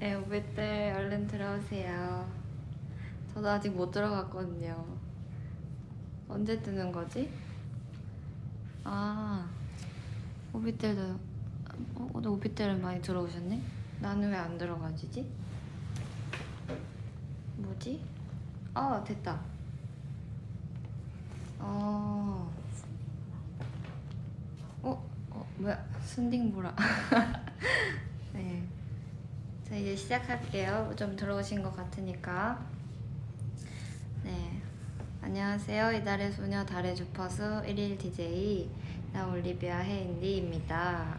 네, 오빛들 얼른 들어오세요. 저도 아직 못 들어갔거든요. 언제 뜨는 거지? 아, 오빛들도 근데 오빛들은 많이 들어오셨네? 나는 왜 안 들어가지지? 뭐지? 됐다. 뭐야? 순딩보라. 네. 자, 이제 시작할게요. 좀 들어오신 것 같으니까. 네. 안녕하세요. 이달의 소녀 달의 주파수 1일 DJ 나 올리비아 헤인디입니다.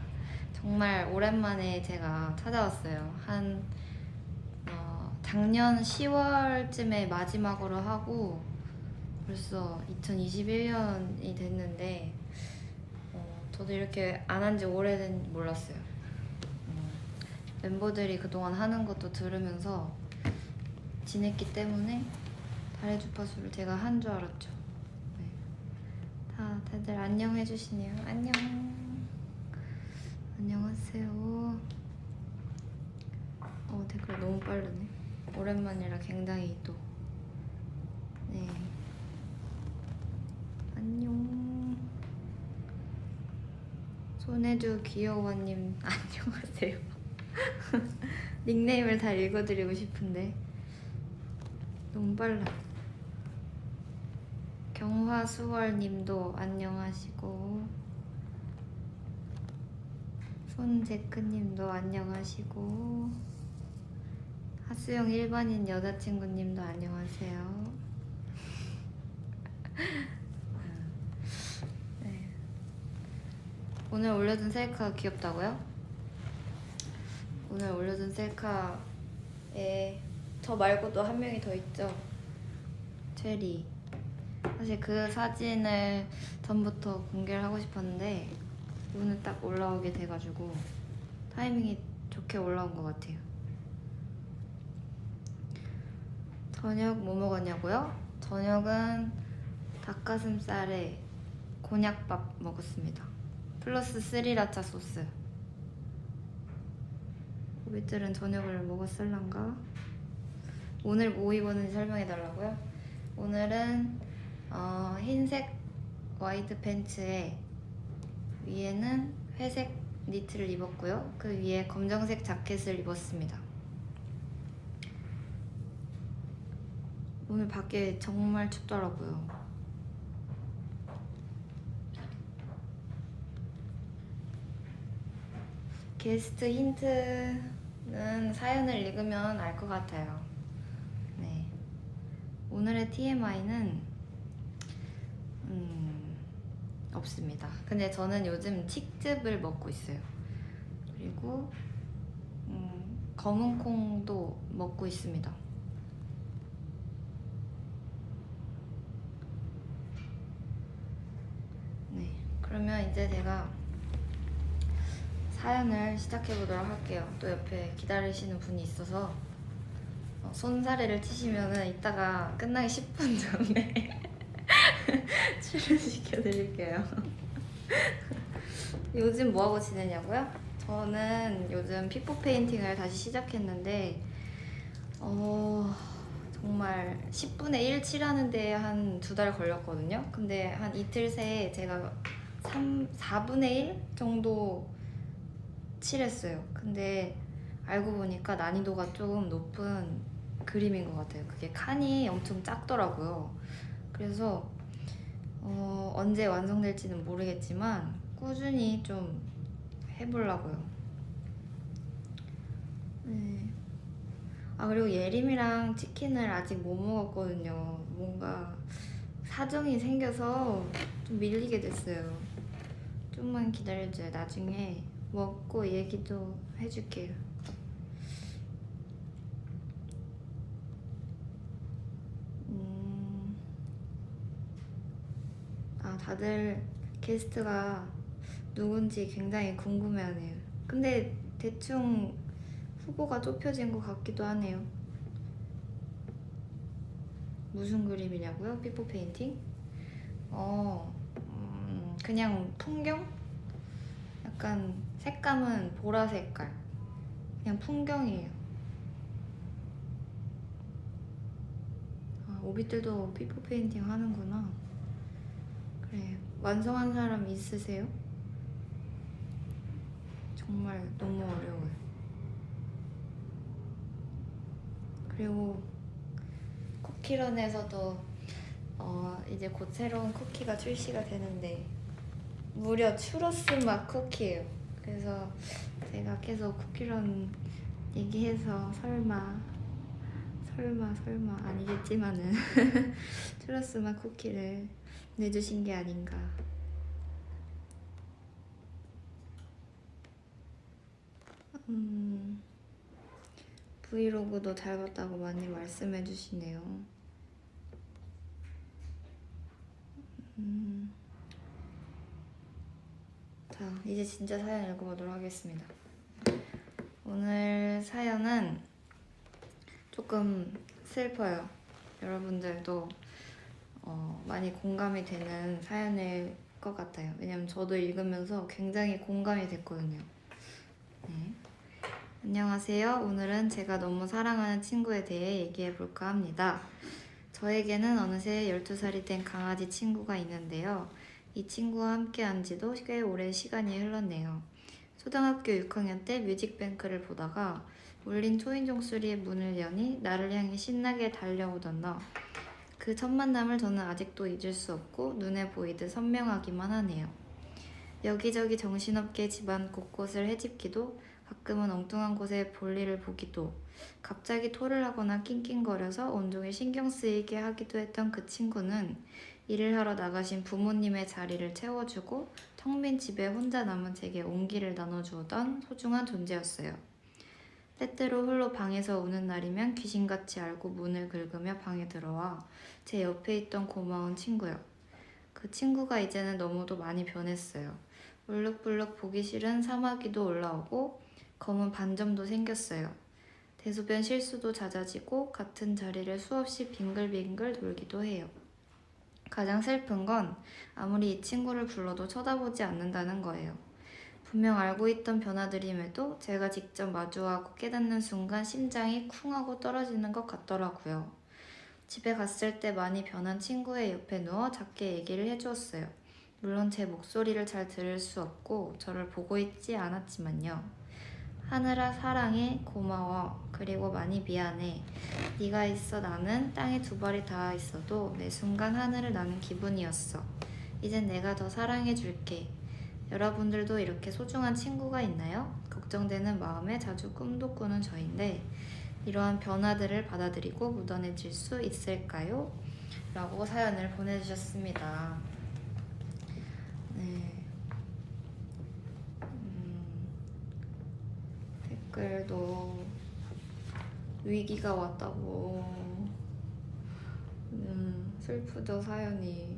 정말 오랜만에 제가 찾아왔어요. 작년 10월쯤에 마지막으로 하고 벌써 2021년이 됐는데 저도 이렇게 안 한 지 오래된 몰랐어요. 멤버들이 그동안 하는 것도 들으면서 지냈기 때문에 달의 주파수를 제가 한 줄 알았죠. 네. 다들 안녕 해주시네요. 안녕. 안녕하세요. 댓글 너무 빠르네. 오랜만이라 굉장히 또. 네. 안녕. 손해주 귀여워님 안녕하세요. 닉네임을 다 읽어드리고 싶은데 너무 빨라. 경화수월님도 안녕하시고, 손제크님도 안녕하시고, 하수영 일반인 여자친구님도 안녕하세요. 네. 오늘 올려둔 셀카 귀엽다고요? 오늘 올려둔 셀카에 저 말고도 한 명이 더 있죠. 체리. 사실 그 사진을 전부터 공개를 하고 싶었는데 오늘 딱 올라오게 돼가지고 타이밍이 좋게 올라온 것 같아요. 저녁 뭐 먹었냐고요? 저녁은 닭가슴살에 곤약밥 먹었습니다. 플러스 스리라차 소스. 우리들은 저녁을 먹었을란가? 오늘 뭐 입었는지 설명해달라고요? 오늘은 흰색 와이드 팬츠에 위에는 회색 니트를 입었고요. 그 위에 검정색 자켓을 입었습니다. 오늘 밖에 정말 춥더라고요. 게스트 힌트는 사연을 읽으면 알 것 같아요. 네. 오늘의 TMI는 없습니다. 근데 저는 요즘 칡즙을 먹고 있어요. 그리고 검은 콩도 먹고 있습니다. 네, 그러면 이제 제가 사연을 시작해보도록 할게요. 또 옆에 기다리시는 분이 있어서 손사래를 치시면은 이따가 끝나기 10분 전에 출연시켜드릴게요. 요즘 뭐하고 지내냐고요? 저는 요즘 피부 페인팅을 다시 시작했는데 정말 10분의 1 칠하는데 한 2달 걸렸거든요. 근데 한 이틀 새에 제가 4분의 1 정도 칠했어요. 근데 알고 보니까 난이도가 조금 높은 그림인 것 같아요. 그게 칸이 엄청 작더라고요. 그래서 언제 완성될지는 모르겠지만 꾸준히 좀 해보려고요. 네. 그리고 예림이랑 치킨을 아직 못 먹었거든요. 뭔가 사정이 생겨서 좀 밀리게 됐어요. 좀만 기다려줘요. 나중에 먹고 얘기도 해줄게요. 다들 게스트가 누군지 굉장히 궁금해하네요. 근데 대충 후보가 좁혀진 것 같기도 하네요. 무슨 그림이냐고요? 피포 페인팅? 그냥 풍경? 약간 색감은 보라 색깔. 그냥 풍경이에요. 오빛들도 피부 페인팅 하는구나. 그래, 완성한 사람 있으세요? 정말 너무 어려워요. 그리고 쿠키런에서도 이제 곧 새로운 쿠키가 출시가 되는데 무려 추러스 맛 쿠키예요. 그래서 제가 계속 쿠키런 얘기해서 설마 아니겠지만은 추러스 맛 쿠키를 내주신 게 아닌가. 브이로그도 잘 봤다고 많이 말씀해 주시네요. 자, 이제 진짜 사연 읽어보도록 하겠습니다. 오늘 사연은 조금 슬퍼요. 여러분들도 많이 공감이 되는 사연일 것 같아요. 왜냐면 저도 읽으면서 굉장히 공감이 됐거든요. 네. 안녕하세요. 오늘은 제가 너무 사랑하는 친구에 대해 얘기해 볼까 합니다. 저에게는 어느새 12살이 된 강아지 친구가 있는데요. 이 친구와 함께한 지도 꽤 오랜 시간이 흘렀네요. 초등학교 6학년 때 뮤직뱅크를 보다가 울린 초인종 소리에 문을 여니 나를 향해 신나게 달려오던 너. 그 첫 만남을 저는 아직도 잊을 수 없고 눈에 보이듯 선명하기만 하네요. 여기저기 정신없게 집안 곳곳을 헤집기도, 가끔은 엉뚱한 곳에 볼일을 보기도, 갑자기 토를 하거나 낑낑거려서 온종일 신경 쓰이게 하기도 했던 그 친구는 일을 하러 나가신 부모님의 자리를 채워주고 텅 빈 집에 혼자 남은 제게 온기를 나눠주던 소중한 존재였어요. 때때로 홀로 방에서 우는 날이면 귀신같이 알고 문을 긁으며 방에 들어와 제 옆에 있던 고마운 친구요. 그 친구가 이제는 너무도 많이 변했어요. 울룩불룩 보기 싫은 사마귀도 올라오고 검은 반점도 생겼어요. 대소변 실수도 잦아지고 같은 자리를 수없이 빙글빙글 돌기도 해요. 가장 슬픈 건 아무리 이 친구를 불러도 쳐다보지 않는다는 거예요. 분명 알고 있던 변화들임에도 제가 직접 마주하고 깨닫는 순간 심장이 쿵 하고 떨어지는 것 같더라고요. 집에 갔을 때 많이 변한 친구의 옆에 누워 작게 얘기를 해주었어요. 물론 제 목소리를 잘 들을 수 없고 저를 보고 있지 않았지만요. 하늘아 사랑해, 고마워, 그리고 많이 미안해. 네가 있어 나는 땅에 두 발이 닿아 있어도 매 순간 하늘을 나는 기분이었어. 이젠 내가 더 사랑해줄게. 여러분들도 이렇게 소중한 친구가 있나요? 걱정되는 마음에 자주 꿈도 꾸는 저인데 이러한 변화들을 받아들이고 묻어내질 수 있을까요? 라고 사연을 보내주셨습니다. 네. 댓글도 위기가 왔다고 슬프죠 사연이.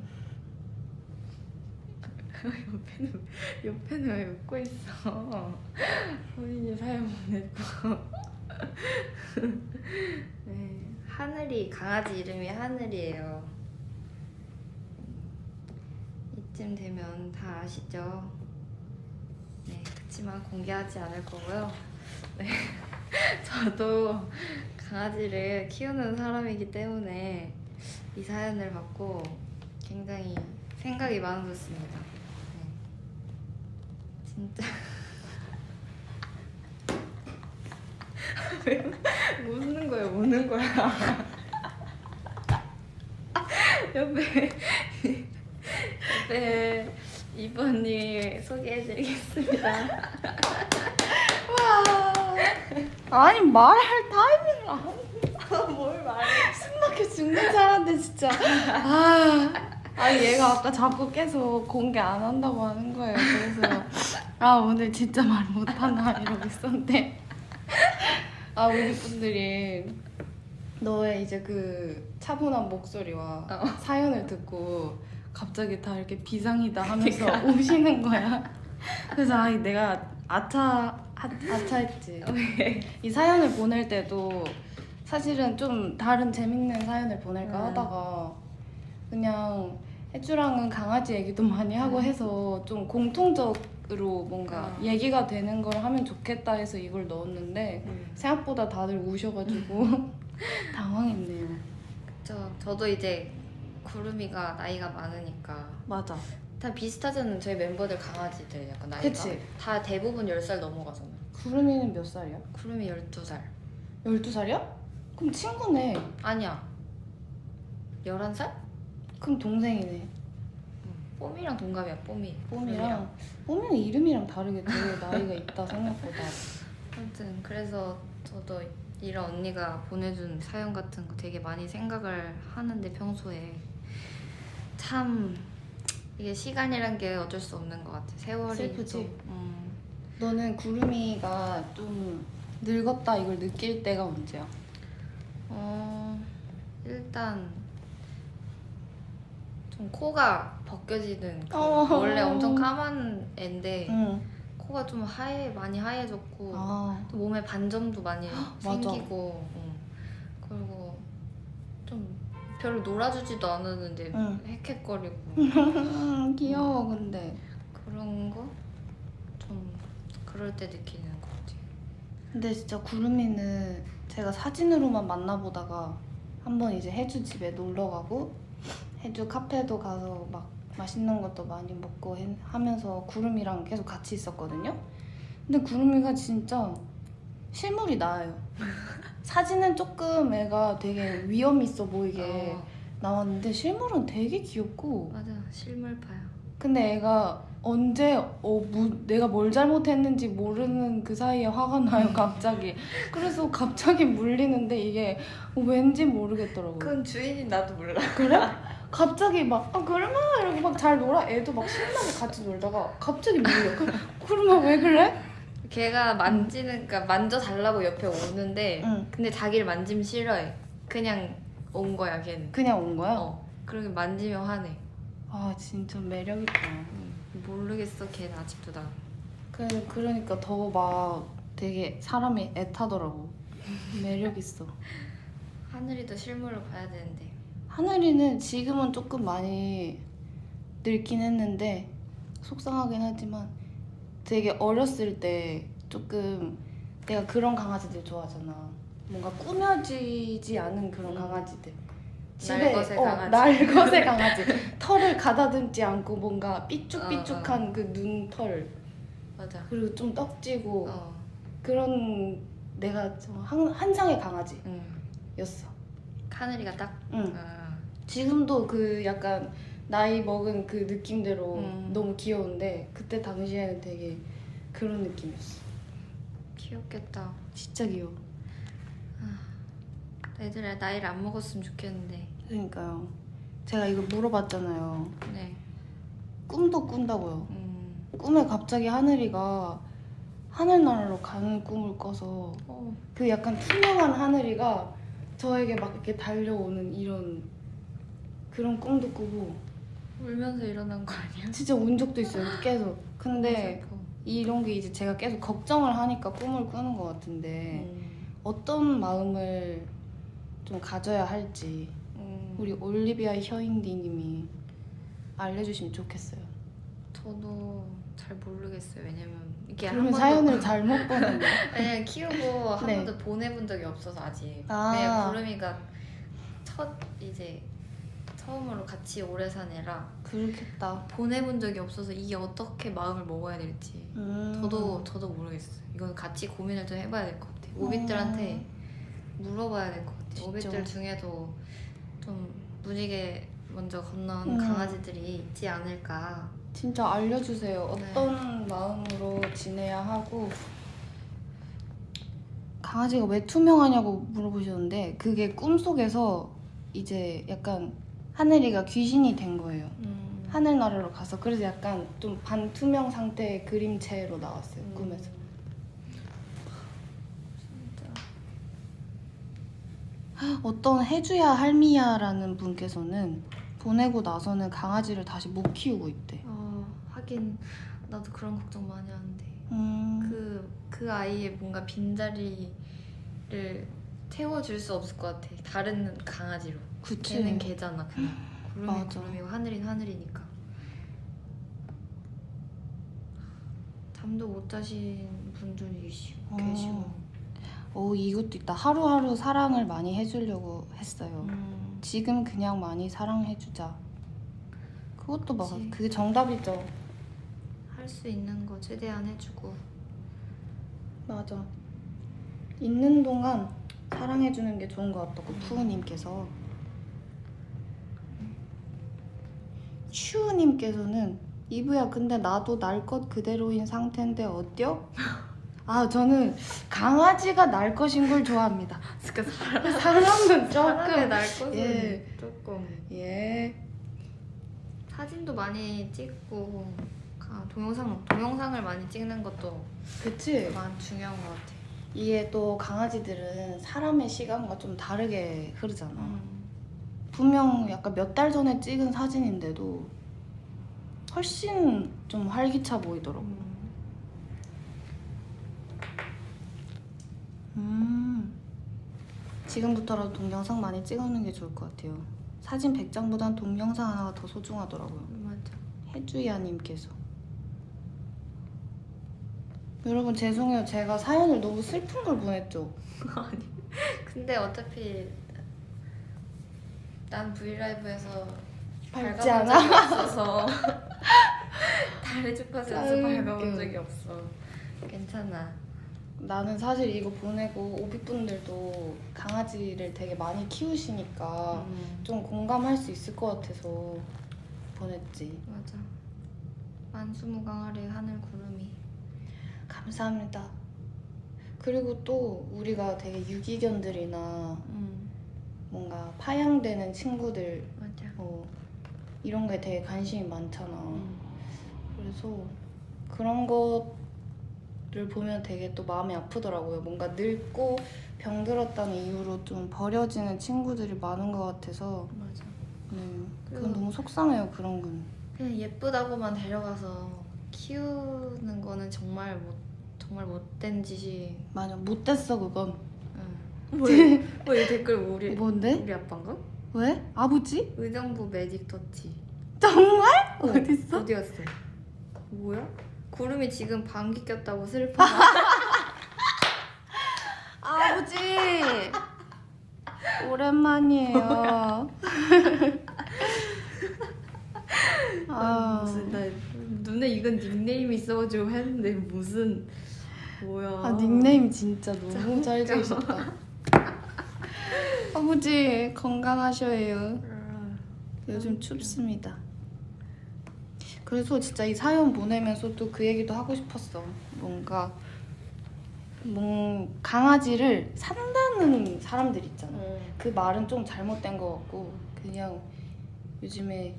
옆에는 왜 웃고 있어? 본인이 사연 보내고. 네, 하늘이, 강아지 이름이 하늘이에요. 이쯤 되면 다 아시죠? 네, 그치만 공개하지 않을 거고요. 네, 저도 강아지를 키우는 사람이기 때문에 이 사연을 받고 굉장히 생각이 많아졌습니다. 네. 진짜 왜 웃는 거야, 우는 거야? 옆에 이번님 소개해드리겠습니다. 와. 아니 말할 타이밍을 안. 뭘 말해? 숨 막혀 죽는 사람인데 진짜. 아니 얘가 아까 자꾸 계속 공개 안 한다고 하는 거예요. 그래서 오늘 진짜 말 못하나 이러고 있었는데 우리 분들이 너의 이제 그 차분한 목소리와 사연을 듣고 갑자기 다 이렇게 비상이다 하면서 우시는 거야. 그래서 내가 아차했지. 이 사연을 보낼 때도 사실은 좀 다른 재밌는 사연을 보낼까 하다가 그냥 해주랑은 강아지 얘기도 많이 하고 해서 좀 공통적으로 뭔가 얘기가 되는 걸 하면 좋겠다 해서 이걸 넣었는데 생각보다 다들 우셔가지고 당황했네요. 그쵸. 저도 이제 구름이가 나이가 많으니까 맞아. 다 비슷하잖아요. 저희 멤버들 강아지들 약간 나이가 그치. 다 대부분 10살 넘어가잖아요. 구름이는 몇 살이야? 구름이 12살. 12살이야? 그럼 친구네. 아니야. 11살? 그럼 동생이네. 뽀미랑 동갑이야. 뽀미. 뽀미랑 뽀미는 이름이랑 다르게 되게 나이가 있다 생각보다. 아무튼 그래서 저도 이런 언니가 보내준 사연 같은 거 되게 많이 생각을 하는데 평소에 참 이게 시간이란 게 어쩔 수 없는 것 같아. 세월이 슬프지? 또, 너는 구름이가 좀 늙었다 이걸 느낄 때가 언제야? 일단 좀 코가 벗겨지는 원래 어. 엄청 까만 애인데 응. 코가 좀 많이 하얘졌고 아. 또 몸에 반점도 많이 맞아. 생기고 그리고 좀 별로 놀아주지도 않았는데 응. 헥헥거리고 귀여워 근데. 그런 거 좀 그럴 때 느끼는 것 같아요. 근데 진짜 구름이는 제가 사진으로만 만나보다가 한번 이제 혜주 집에 놀러 가고 혜주 카페도 가서 막 맛있는 것도 많이 먹고 하면서 구름이랑 계속 같이 있었거든요. 근데 구름이가 진짜 실물이 나아요. 사진은 조금 애가 되게 위험 있어 보이게 나왔는데 실물은 되게 귀엽고. 맞아, 실물 봐요. 근데 애가 언제 내가 뭘 잘못했는지 모르는 그 사이에 화가 나요 갑자기. 그래서 갑자기 물리는데 이게 왠지 모르겠더라고요. 그건 주인이 나도 몰라. 그래? 갑자기 막 그러면 이러고 막 잘 놀아. 애도 막 신나게 같이 놀다가 갑자기 물려. 그러면 왜 그래? 걔가 그러니까 만져달라고 옆에 오는데 응. 근데 자기를 만지면 싫어해. 그냥 온 거야 걔는. 그냥 온 거야? 그러게 만지면 화내. 아 진짜 매력있다. 모르겠어 걔는 아직도 나. 그러니까 더 막 되게 사람이 애타더라고. 매력있어. 하늘이도 실물을 봐야 되는데. 하늘이는 지금은 조금 많이 늙긴 했는데 속상하긴 하지만 되게 어렸을 때 조금 내가 그런 강아지들 좋아하잖아. 뭔가 꾸며지지 않은 그런 강아지들. 날것의 강아지. 날것의 강아지. 털을 가다듬지 않고 뭔가 삐쭉삐쭉한 그 눈털. 맞아. 그리고 좀 떡지고 어. 그런 내가 좀 한상의 강아지였어. 응. 하늘이가 딱. 응. 아. 지금도 그 약간 나이 먹은 그 느낌대로 음. 너무 귀여운데 그때 당시에는 되게 그런 느낌이었어. 귀엽겠다. 진짜 귀여워. 애들 나이를 안 먹었으면 좋겠는데. 그러니까요. 제가 이거 물어봤잖아요. 네. 꿈도 꾼다고요. 꿈에 갑자기 하늘이가 하늘나라로 가는 꿈을 꿔서 그 약간 투명한 하늘이가 저에게 막 이렇게 달려오는 이런 그런 꿈도 꾸고 울면서 일어난 거 아니야? 진짜 운 적도 있어요. 계속. 근데 슬퍼. 이런 게 이제 제가 계속 걱정을 하니까 꿈을 꾸는 것 같은데 어떤 마음을 좀 가져야 할지 우리 올리비아 혀인디님이 알려주시면 좋겠어요. 저도 잘 모르겠어요. 왜냐면 이게 그러면 사연을 잘못 보냈네. 왜냐면 키우고 한 네. 번도 보내본 적이 없어서 아직. 아. 왜냐면 구름이가 처음으로 같이 오래 산 애라 그렇겠다. 보내본 적이 없어서 이게 어떻게 마음을 먹어야 될지 저도 모르겠어요. 이건 같이 고민을 좀 해봐야 될 것 같아요. 오빛들한테 물어봐야 될 것 같아요. 진짜. 오빛들 중에도 좀 무지개 먼저 건넌 음. 강아지들이 있지 않을까. 진짜 알려주세요. 네. 어떤 마음으로 지내야 하고 강아지가 왜 투명하냐고 물어보셨는데 그게 꿈속에서 이제 약간 하늘이가 귀신이 된 거예요. 하늘나라로 가서 그래서 약간 좀 반투명 상태의 그림체로 나왔어요. 꿈에서. 진짜. 어떤 해주야 할미야라는 분께서는 보내고 나서는 강아지를 다시 못 키우고 있대. 하긴 나도 그런 걱정 많이 하는데 그 아이의 뭔가 빈자리를 태워줄 수 없을 것 같아. 다른 강아지로. 그치. 걔는 걔잖아 그냥. 구름이 맞아. 구름이고 하늘인 하늘이니까. 잠도 못 자신 분들이 계시고. 이것도 있다. 하루하루 사랑을 많이 해주려고 했어요. 지금 그냥 많이 사랑해주자. 그것도 막 그치. 그게 정답이죠. 할 수 있는 거 최대한 해주고. 맞아. 있는 동안 사랑해주는 게 좋은 것 같다고 푸우님께서. 슈우님께서는 이브야 근데 나도 날 것 그대로인 상태인데 어때요? 아 저는 강아지가 날 것인 걸 좋아합니다. 그러니까 사람은 사람의 조금 날 것은 예. 조금 예. 사진도 많이 찍고 동영상을 많이 찍는 것도 그치? 많이 중요한 것 같아. 이게 또 강아지들은 사람의 시간과 좀 다르게 흐르잖아. 음. 분명 약간 몇 달 전에 찍은 사진인데도 훨씬 좀 활기차 보이더라고. 지금부터라도 동영상 많이 찍어놓는 게 좋을 것 같아요. 사진 100장보단 동영상 하나가 더 소중하더라고요. 맞아. 해주야님께서. 여러분 죄송해요. 제가 사연을 너무 슬픈 걸 보냈죠? 근데 어차피 난 브이라이브에서 밝지 밝아본 않아? 적이 없어서 달의 주파수에서 아유, 밝아본 웃겨. 적이 없어. 괜찮아. 나는 사실 이거 보내고 오비분들도 강아지를 되게 많이 키우시니까 좀 공감할 수 있을 것 같아서 보냈지. 맞아. 만수무강하리 하늘 구름이. 감사합니다. 그리고 또 우리가 되게 유기견들이나 뭔가 파양되는 친구들 맞아. 이런 거에 되게 관심이 많잖아. 그래서 그런 것을 보면 되게 또 마음이 아프더라고요. 뭔가 늙고 병들었다는 이유로 좀 버려지는 친구들이 많은 것 같아서 맞아. 그건 그리고- 너무 속상해요. 그런 건. 그냥 예쁘다고만 데려가서 키우는 거는 정말 못된 짓이. 맞아. 못됐어 그건. 왜 댓글 우리 뭔데? 우리 아빠인가? 왜? 아버지? 의정부 매직 터치. 정말? 어딨어? 어디였어? 뭐야? 구름이 지금 방귀 꼈다고 슬픈. 아버지 오랜만이에요. 무슨 나 눈에 이건 닉네임이 있어가지고 했는데 무슨 뭐야? 닉네임 진짜 너무 잘 지으셨다. 아버지 건강하셔요. 요즘 춥습니다. 그래서 진짜 이 사연 보내면서 또 그 얘기도 하고 싶었어. 뭔가 강아지를 산다는 사람들 있잖아. 그 말은 좀 잘못된 것 같고 그냥 요즘에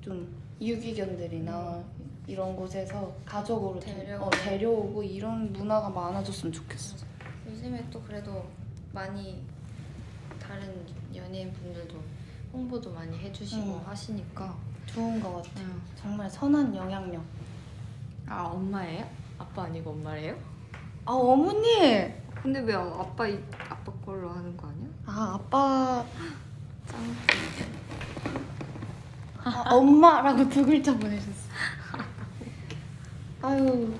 좀 유기견들이나 이런 곳에서 가족으로 좀, 데려오고 이런 문화가 많아졌으면 좋겠어. 요즘에 또 그래도 많이 다른 연예인 분들도 홍보도 많이 해주시고 하시니까 좋은 것 같아. 정말 선한 영향력. 아 엄마예요? 아빠 아니고 엄마래요? 아 어머니! 근데 왜 아빠 걸로 하는 거 아니야? 아 아빠 짱. 엄마라고 두 글자 보내셨어. 아유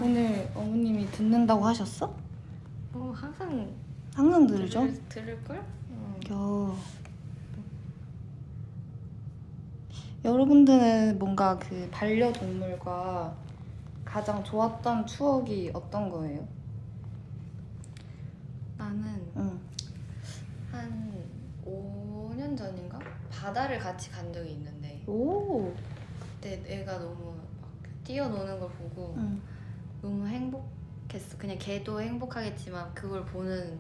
오늘 어머님이 듣는다고 하셨어? 항상 항상 들으죠? 들을 걸? 여러분들은 뭔가 그 반려동물과 가장 좋았던 추억이 어떤 거예요? 나는 응. 한 5년 전인가? 바다를 같이 간 적이 있는데 오. 그때 애가 너무 막 뛰어노는 걸 보고 응. 너무 행복했어. 그냥 걔도 행복하겠지만 그걸 보는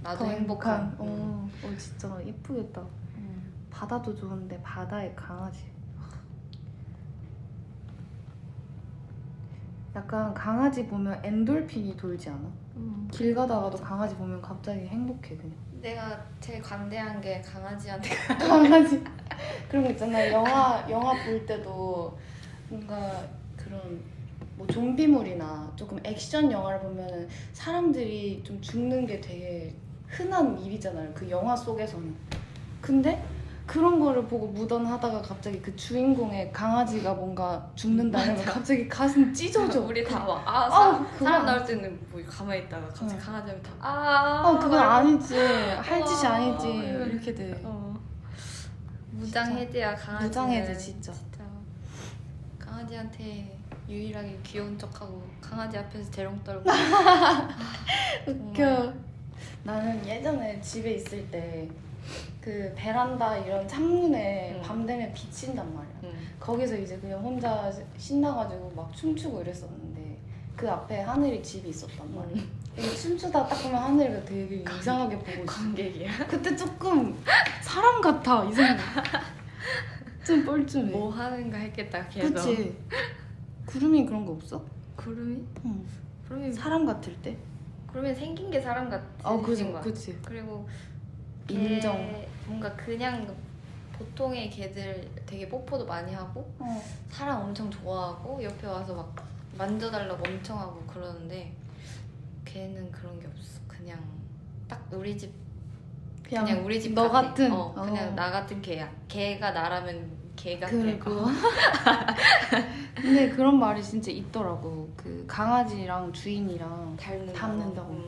나도 더 행복한. 진짜 예쁘겠다. 바다도 좋은데 바다에 강아지. 약간 강아지 보면 엔돌핀이 돌지 않아? 길 가다가도 강아지 보면 갑자기 행복해 그냥. 내가 제일 관대한 게 강아지한테. 강아지 그런 거 있잖아. 영화 볼 때도 뭔가 그런 뭐 좀비물이나 조금 액션 영화를 보면은 사람들이 좀 죽는 게 되게 흔한 일이잖아요. 그 영화 속에서는. 근데 그런 거를 보고 무던하다가 갑자기 그 주인공의 강아지가 뭔가 죽는다 이러면 갑자기 가슴 찢어져. 우리 다 막 그건 사람 아니지. 나올 때는 뭐 가만히 있다가 갑자기 응. 강아지 하면 다 그건 아니지. 할 짓이 아니지. 이러면- 이렇게 돼. 무장해제야 강아지. 무장해제, 진짜. 강아지한테 유일하게 귀여운 척하고 강아지 앞에서 대롱 떨고. 웃겨. 나는 예전에 집에 있을 때 그 베란다 이런 창문에 응. 밤 되면 비친단 말이야. 응. 거기서 이제 그냥 혼자 신나가지고 막 춤추고 이랬었는데 그 앞에 하늘이 집이 있었단 말이야. 이게 춤추다 딱 보면 하늘이가 되게 이상하게 보고 있어. 관객이야. 그때 조금 사람 같아 이상해. 좀 뻘쭘해. 뭐 하는가 했겠다 계속. 그치? 구름이 그런 거 없어? 구름이? 응. 구름이 사람 같을 때? 구름이 생긴 게 사람 같은 그치, 거야. 그치. 그리고 인정. 뭔가 그냥 보통의 개들 되게 뽀뽀도 많이 하고 사람 엄청 좋아하고 옆에 와서 막 만져달라고 엄청 하고 그러는데 걔는 그런 게 없어. 그냥 딱 우리 집 그냥 우리 집 너 같아. 같은? 그냥 나 같은 개야. 걔가 나라면 걔 같아. 그리고 근데 그런 말이 진짜 있더라고. 그 강아지랑 주인이랑 닮는다고.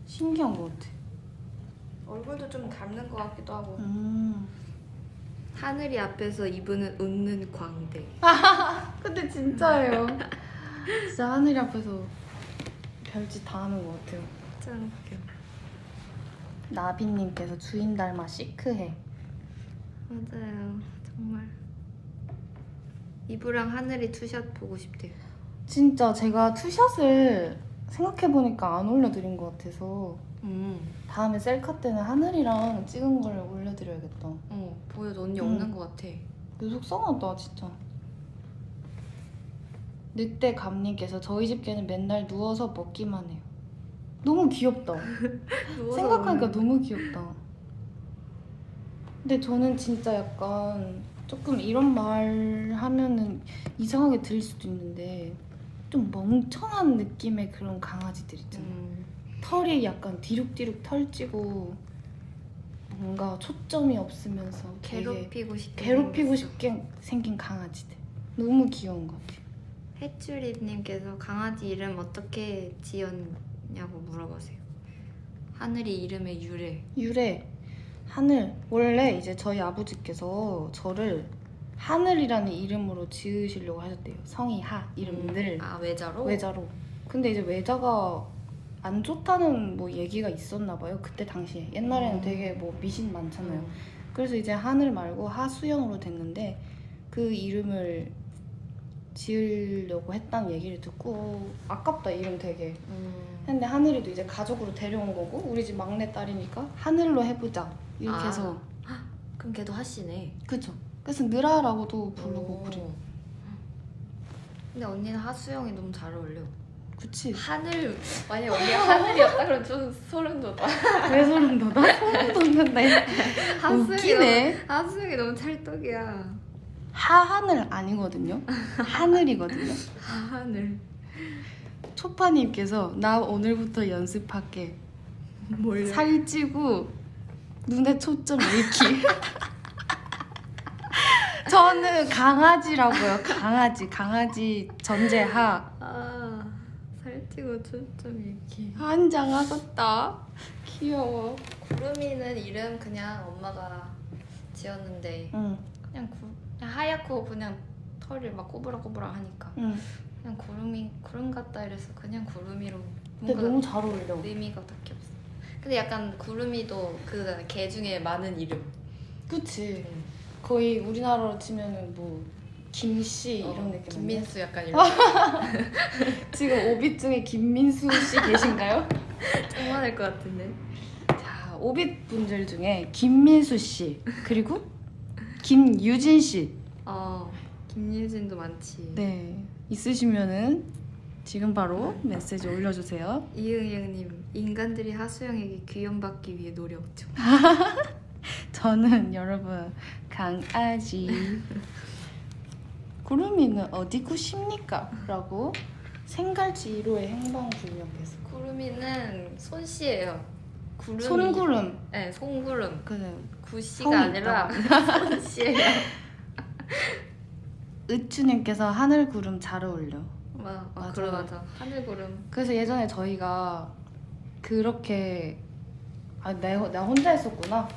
신기한 것 같아. 얼굴도 좀 닮는 것 같기도 하고. 하늘이 앞에서 이분은 웃는 광대. 근데 진짜예요. 진짜 하늘이 앞에서 별짓 다 하는 것 같아요. 짱 웃겨. 나비님께서 주인 닮아 시크해. 맞아요. 정말. 이브랑 하늘이 투샷 보고 싶대요. 진짜 제가 투샷을 생각해보니까 안 올려드린 것 같아서 다음에 셀카 때는 하늘이랑 찍은 걸 올려드려야겠다. 보여줘. 언니 응. 없는 것 같아. 근데 속상하다 진짜. 늑대 감님께서 저희 집 개는 맨날 누워서 먹기만 해요. 너무 귀엽다. 생각하니까 너무 귀엽다. 근데 저는 진짜 약간 조금 이런 말 하면은 이상하게 들릴 수도 있는데 좀 멍청한 느낌의 그런 강아지들 있잖아. 털이 약간 뒤룩뒤룩 털찌고 뭔가 초점이 없으면서 되게 괴롭히고 싶게 생긴 강아지들. 너무 귀여운 것 같아요. 해추리님께서 강아지 이름 어떻게 지었냐고 물어보세요. 하늘이 이름의 유래. 하늘. 원래 이제 저희 아버지께서 저를 하늘이라는 이름으로 지으시려고 하셨대요. 성이 하 이름들. 외자로. 근데 이제 외자가 안 좋다는 뭐 얘기가 있었나 봐요. 그때 당시에. 옛날에는 되게 뭐 미신 많잖아요. 그래서 이제 하늘 말고 하수영으로 됐는데 그 이름을 지으려고 했다는 얘기를 듣고 아깝다 이름 되게. 근데 하늘이도 이제 가족으로 데려온 거고 우리 집 막내 딸이니까 하늘로 해보자 이렇게 해서. 그럼 걔도 하씨네. 그쵸. 그래서 느라라고도 부르고 그래요. 근데 언니는 하수영이 너무 잘 어울려. 그치. 하늘 만약 언니가 하늘이었다 그럼 좀 소름 돋아. 왜 소름 돋아? 소름 돋는데. 웃기네. 하수영이 너무 찰떡이야. 하하늘 아니거든요. 하늘이거든요. 하늘. 초파님께서 나 오늘부터 연습할게. 뭘요? 살찌고 눈에 초점 잃기. 저는 강아지라고요. 강아지 전제하. 살찌고 초점 잃기. 한장하셨다. 귀여워. 구름이는 이름 그냥 엄마가 지었는데 응. 그냥 하얗고 그냥 털이 막 꼬부라꼬부라 하니까 응. 그냥 구름 같다 이래서 그냥 구름이로. 근데 뭔가 너무 잘 어울려. 의미가 딱히 없어. 근데 약간 구름이도 그 개 중에 많은 이름. 그치. 거의 우리나라로 치면은 뭐 김씨 이런 느낌. 김민수 약간 이런. 지금 오빛 중에 김민수 씨 계신가요? 짱 많을 것 같은데. 자, 오빛 분들 중에 김민수 씨 그리고 김유진 씨. 김유진도 많지. 네, 있으시면은 지금 바로 메시지 올려주세요. 이응이응님, 인간들이 하수영에게 귀염받기 위해 노력 중. 저는 여러분 강아지. 구름이는 어디 구십니까? 라고 생갈치 1호의 행방불명께서. 구름이는 손씨예요. 구름이. 손구름. 네, 손구름. 그래. 부씨가 성이 아니라 씨예요. 으추님께서 하늘 구름 잘 어울려. 맞아. 그래 맞아. 하늘구름. 그래서 예전에 저희가 그렇게 내가 혼자 했었구나.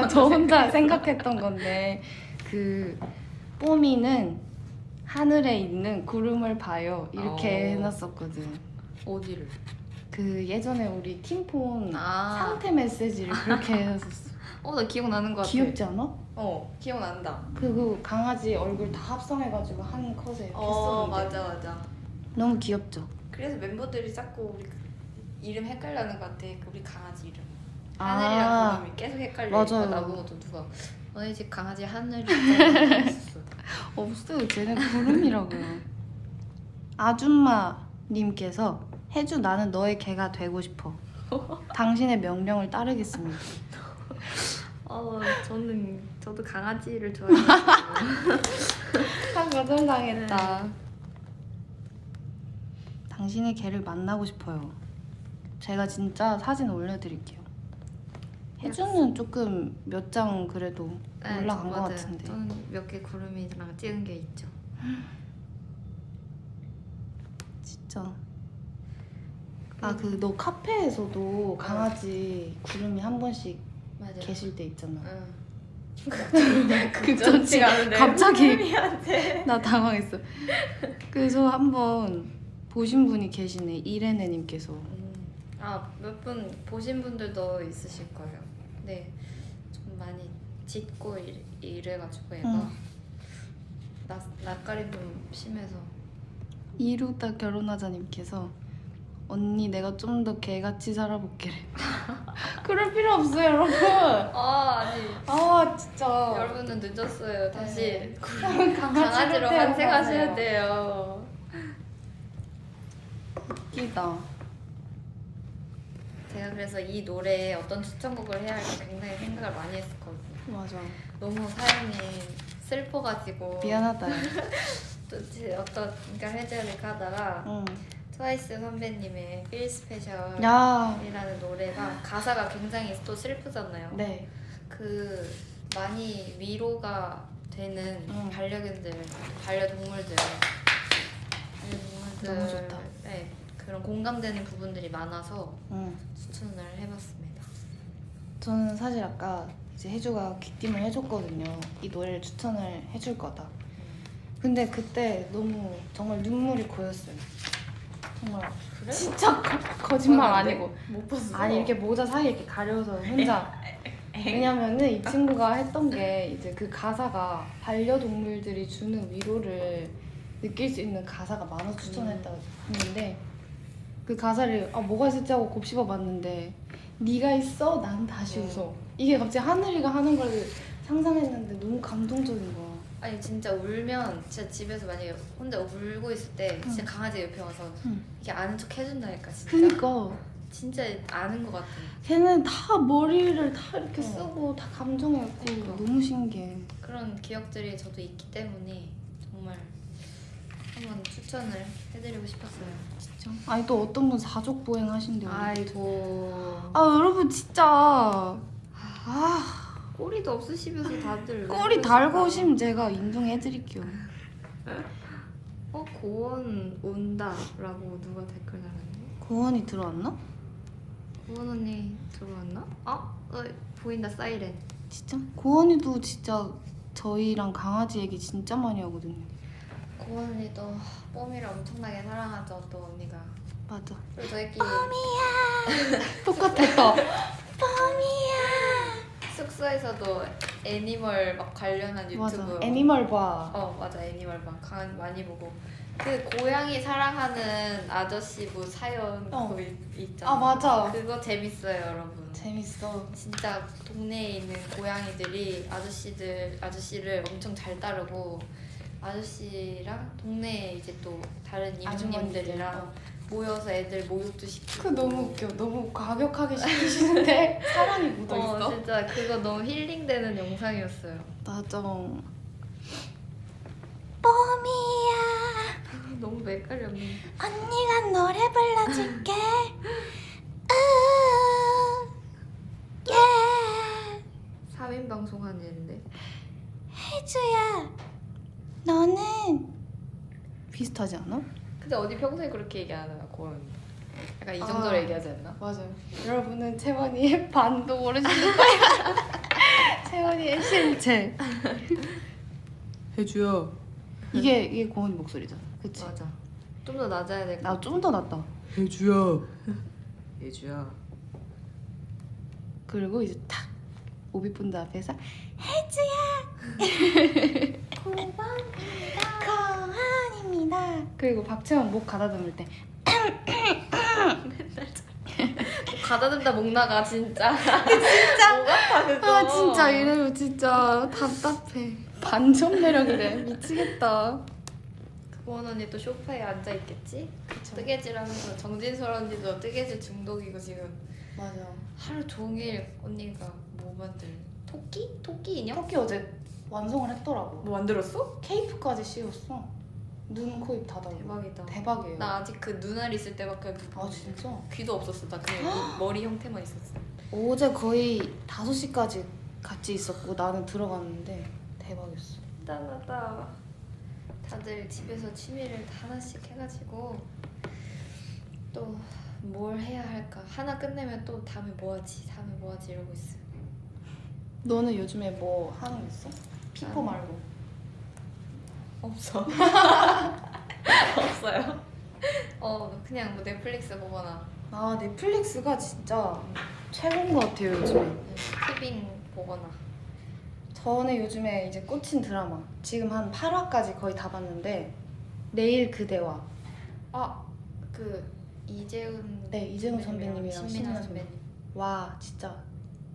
저 혼자 생각했던 건데 그 뽀미는 하늘에 있는 구름을 봐요 이렇게 해놨었거든. 어디를? 그 예전에 우리 팀폰 아. 상태 메시지를 그렇게 해놨었어. 나 기억나는 것 같아. 귀엽지 않아? 기억난다. 그리고 강아지 얼굴 다 합성해가지고 한 컷에 이렇게 했었는데 맞아. 너무 귀엽죠? 그래서 멤버들이 자꾸 우리 이름 헷갈려는 것 같아. 우리 강아지 이름. 아. 하늘이랑 구름이 계속 헷갈리니까 맞아요. 나보고도 누가 너네 집 강아지 하늘이 있어. 없어요. 쟤는 구름이라고요. 아줌마님께서 혜주 나는 너의 개가 되고 싶어. 당신의 명령을 따르겠습니다. 저도 강아지를 좋아해요. 거절당했다. 당신의 개를 만나고 싶어요. 제가 진짜 사진 올려드릴게요. 혜주는 조금 몇 장 그래도 올라간 것 같은데. 저는 몇 개 구름이랑 찍은 게 있죠. 진짜. 그 너 카페에서도 강아지 구름이 한 번씩 맞아. 계실 때 있잖아. 극전치가 않은데. 갑자기 구름이한테. 나 당황했어. 그래서 한번 보신 분이 계시네. 이레네님께서. 몇 분 보신 분들도 있으실 거예요. 네, 좀 많이 짖고 이래가지고 얘가 낯가림 좀 심해서. 이루다 결혼하자님께서 언니 내가 좀 더 개같이 살아볼게래. 그럴 필요 없어요 여러분. 아니 진짜 여러분은 늦었어요. 다시 강아지로 강아지로 환생하셔야 태어나세요. 돼요. 웃기다. 제가 그래서 이 노래에 어떤 추천곡을 해야 할지 굉장히 생각을 많이 했었거든요. 맞아. 너무 사연이 슬퍼가지고 미안하다. 어떤 걸 해줘야 될까 하다가 응. 트와이스 선배님의 Feel Special 야. 이라는 노래가 가사가 굉장히 또 슬프잖아요. 네. 그 많이 위로가 되는 응. 반려동물들 너무 좋다. 네, 그런 공감되는 부분들이 많아서 응. 추천을 해봤습니다. 저는 사실 아까 이제 혜주가 귀띔을 해줬거든요. 이 노래를 추천을 해줄 거다. 근데 그때 너무 정말 눈물이 고였어요. 정말 그래? 진짜 거짓말 봤는데? 아니고. 못 봤어. 아니 이렇게 모자 사이에 이렇게 가려서 혼자. 왜냐면은 이 친구가 했던 게 이제 그 가사가 반려동물들이 주는 위로를 느낄 수 있는 가사가 많아서 추천했다고 했는데 그 가사를 뭐가 있을지 하고 곱씹어 봤는데 네가 있어 난 다시 웃어. 이게 갑자기 하늘이가 하는 걸 상상했는데 너무 감동적인 거야. 아니 진짜 울면 진짜 집에서 만약에 혼자 울고 있을 때 진짜 강아지 옆에 와서 응. 이렇게 아는 척 해준다니까 진짜. 그니까 진짜 아는 것 같아. 걔는 다 머리를 다 이렇게 쓰고 다 감정이 있고 그러니까. 너무 신기해. 그런 기억들이 저도 있기 때문에 정말 한번 추천을 해드리고 싶었어요. 진짜. 아니 또 어떤 분 사족 보행 하신대요. 아이고. 여러분 진짜 꼬리도 없으시면서 다들 꼬리 달고 오시면 제가 인정해드릴게요. 고원 온다라고 누가 댓글 달았네. 고원이 들어왔나? 고원 언니 들어왔나? 보인다 사이렌. 진짜? 고원이도 진짜 저희랑 강아지 얘기 진짜 많이 하거든요. 고원 언니도 뽀미를 엄청나게 사랑하죠. 또 언니가. 맞아. 그리고 저희끼리 똑같았다. 숙소에서도 애니멀 막 관련한 맞아. 유튜브. 애니멀 봐. 맞아. 애니멀 막 강아지 많이 보고. 그 고양이 사랑하는 아저씨 뭐 사연 그거 있잖아. 맞아. 그거 재밌어요, 여러분. 재밌어. 진짜 동네에 있는 고양이들이 아저씨를 엄청 잘 따르고 아저씨랑 동네에 이제 또 다른 이모님들이랑 모여서 애들 목욕도 시키고. 그거 너무 웃겨. 너무 과격하게 시키시는데 사랑이 묻어있어. 진짜 그거 너무 힐링되는 영상이었어요. 맞아. 뽀미야 너무 헷갈렸네. 언니가 노래 불러줄게 예 하는 애인데. 혜주야, 너는 비슷하지 않아? 근데 어디 평소에 그렇게 얘기 안 해요, 고은. 약간 이 아. 정도로 얘기하지 않나? 맞아요. 여러분은 채원이의 반도 모르시는 거예요. 채원이의 실체. 혜주야. 이게 고은 목소리잖아. 그치? 맞아. 좀 더 낮아야 될 것 같아. 나 좀 더 낫다. 혜주야. 예주야. 그리고 이제 탁 오비분들 앞에서 혜주야. 고만입니다. 그리고 박채원 목 가다듬을 때 가다듬다 목 나가 진짜. 진짜. 목 아파 그거. 아 진짜 이래요 진짜 답답해. 반전 매력이래. 미치겠다. 고은 언니 또 소파에 앉아 있겠지? 그쵸. 뜨개질하면서 정진솔 언니도 뜨개질 중독이고 지금 맞아. 하루 종일 언니가 뭐 만들? 토끼? 토끼 인형? 토끼 어제 완성을 했더라고. 뭐 만들었어? 케이프까지 씌웠어. 눈, 코, 입 닫아. 대박이다. 대박이에요. 나 아직 그 눈알 있을 때밖에 아 진짜? 귀도 없었어. 나 그냥 이 머리 형태만 있었어. 어제 거의 5시까지 같이 있었고 나는 들어갔는데 대박이었어. 대단하다. 다들 집에서 취미를 다 하나씩 해가지고 또 뭘 해야 할까? 하나 끝내면 또 다음에 뭐 하지? 다음에 뭐 하지? 이러고 있어. 너는 요즘에 뭐 하는 거 있어? 피포 아. 말고. 없어. 없어요. 그냥 뭐 넷플릭스 보거나 아 넷플릭스가 진짜 최고인 것 같아요 요즘에. 티빙 보거나. 저는 요즘에 이제 꽂힌 드라마 지금 한 8화까지 거의 다 봤는데 내일 그대와. 그 이재훈. 네, 이재훈 선배님이랑 신민아 선배님. 와 진짜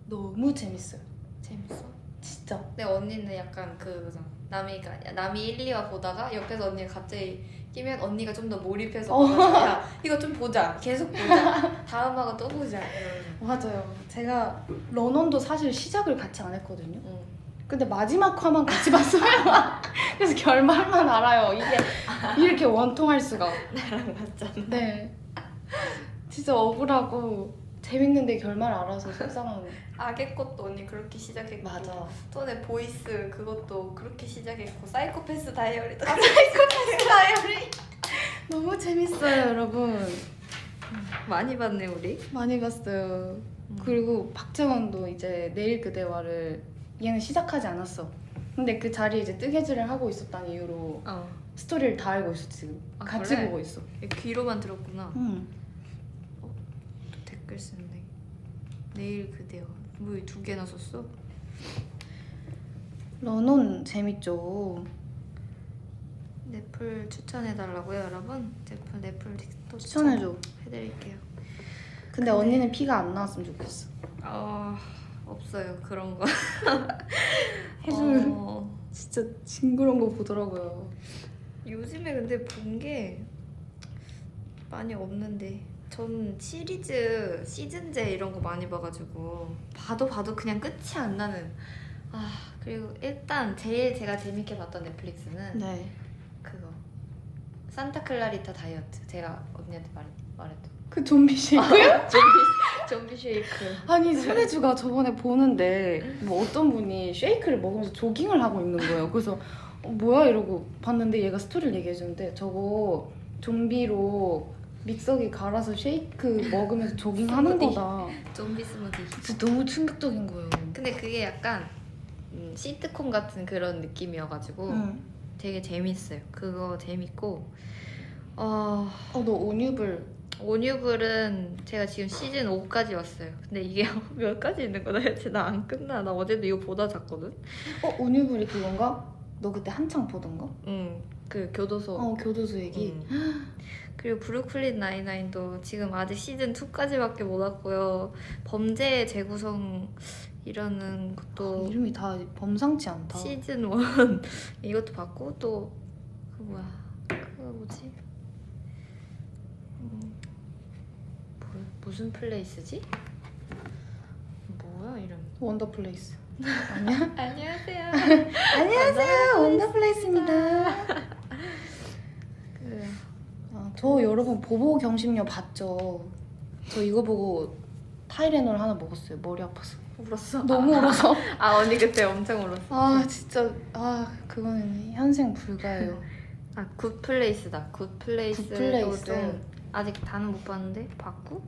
너무 재밌어요. 재밌어? 진짜. 근데 언니는 약간 그거잖아. 남이 1, 2화 보다가 옆에서 언니가 갑자기 끼면 언니가 좀 더 몰입해서 보면서 야 이거 좀 보자. 계속 보자. 다음 화가 또 보자. 이러면서. 맞아요. 제가 런원도 사실 시작을 같이 안 했거든요. 응. 근데 마지막 화만 같이 봤어요. 그래서 결말만 알아요. 이게 이렇게 원통할 수가. 나랑 맞잖아. 네. 진짜 억울하고 재밌는데 결말 알아서 속상한. 악의 꽃도 언니 그렇게 시작했고. 맞아. 톤의 보이스 그것도 그렇게 시작했고 사이코패스 다이어리도 다이어리. 너무 재밌어요, 여러분. 많이 봤네 우리. 많이 봤어요. 그리고 박채원도 이제 내일 그대와를 얘는 시작하지 않았어. 근데 그 자리에 이제 뜨개질을 하고 있었다는 이유로 스토리를 다 알고 있어 지금. 아, 같이 그래? 보고 있어. 귀로만 들었구나. 응. 또 댓글 쓰네. 내일 그대요. 뭐 2개나 썼어? 런원 재밌죠. 넷플 추천해달라고요 여러분? 넷플릭스도 추천해줘. 해드릴게요. 근데 언니는 피가 안 나왔으면 좋겠어. 없어요 그런 거. 해줄 진짜 징그러운 거 보더라고요. 요즘에 근데 본 게 많이 없는데 전 시즌제 이런 거 많이 봐가지고 봐도 그냥 끝이 안 나는. 그리고 일단 제일 제가 재밌게 봤던 넷플릭스는 네. 그거 산타클라리타 다이어트. 제가 언니한테 말했던 그 좀비 쉐이크요? 좀비 쉐이크. 아니 손혜주가 저번에 보는데 뭐 어떤 분이 쉐이크를 먹으면서 조깅을 하고 있는 거예요. 그래서 뭐야 이러고 봤는데 얘가 스토리를 얘기해주는데 저거 좀비로 믹서기 갈아서 쉐이크 먹으면서 조깅하는 스무디. 거다. 좀비 스무디. 진짜 너무 충격적인 거예요. 근데 그게 약간 시트콤 같은 그런 느낌이어가지고 응. 되게 재밌어요. 그거 재밌고 너 온유불 온유불은 제가 지금 시즌 5까지 왔어요. 근데 이게 몇 가지 있는 거다 대체. 나 안 끝나. 나 어제도 이거 보다 잤거든. 온유불이 그건가? 너 그때 한창 보던 거? 그 교도소. 교도소 얘기. 그리고 브루클린 나인나인도 지금 아직 시즌 2까지밖에 못 왔고요. 범죄의 재구성이라는 것도 이름이 다 범상치 않다. 시즌 1 이것도 봤고 또 그 뭐지? 무슨 플레이스지? 뭐야 이름? 원더플레이스. 아니야? 안녕하세요. 안녕하세요. 원더플레이스입니다. 저 여러분 보보 경심료 봤죠? 저 이거 보고 타이레놀 하나 먹었어요. 머리 아파서. 울었어? 너무 울어서. 아 언니 그때 엄청 울었어. 아 진짜 그거는 현생 불가예요. 아 굿플레이스다. 굿플레이스도 굿플레이스. 좀 아직 다는 못 봤는데 봤고.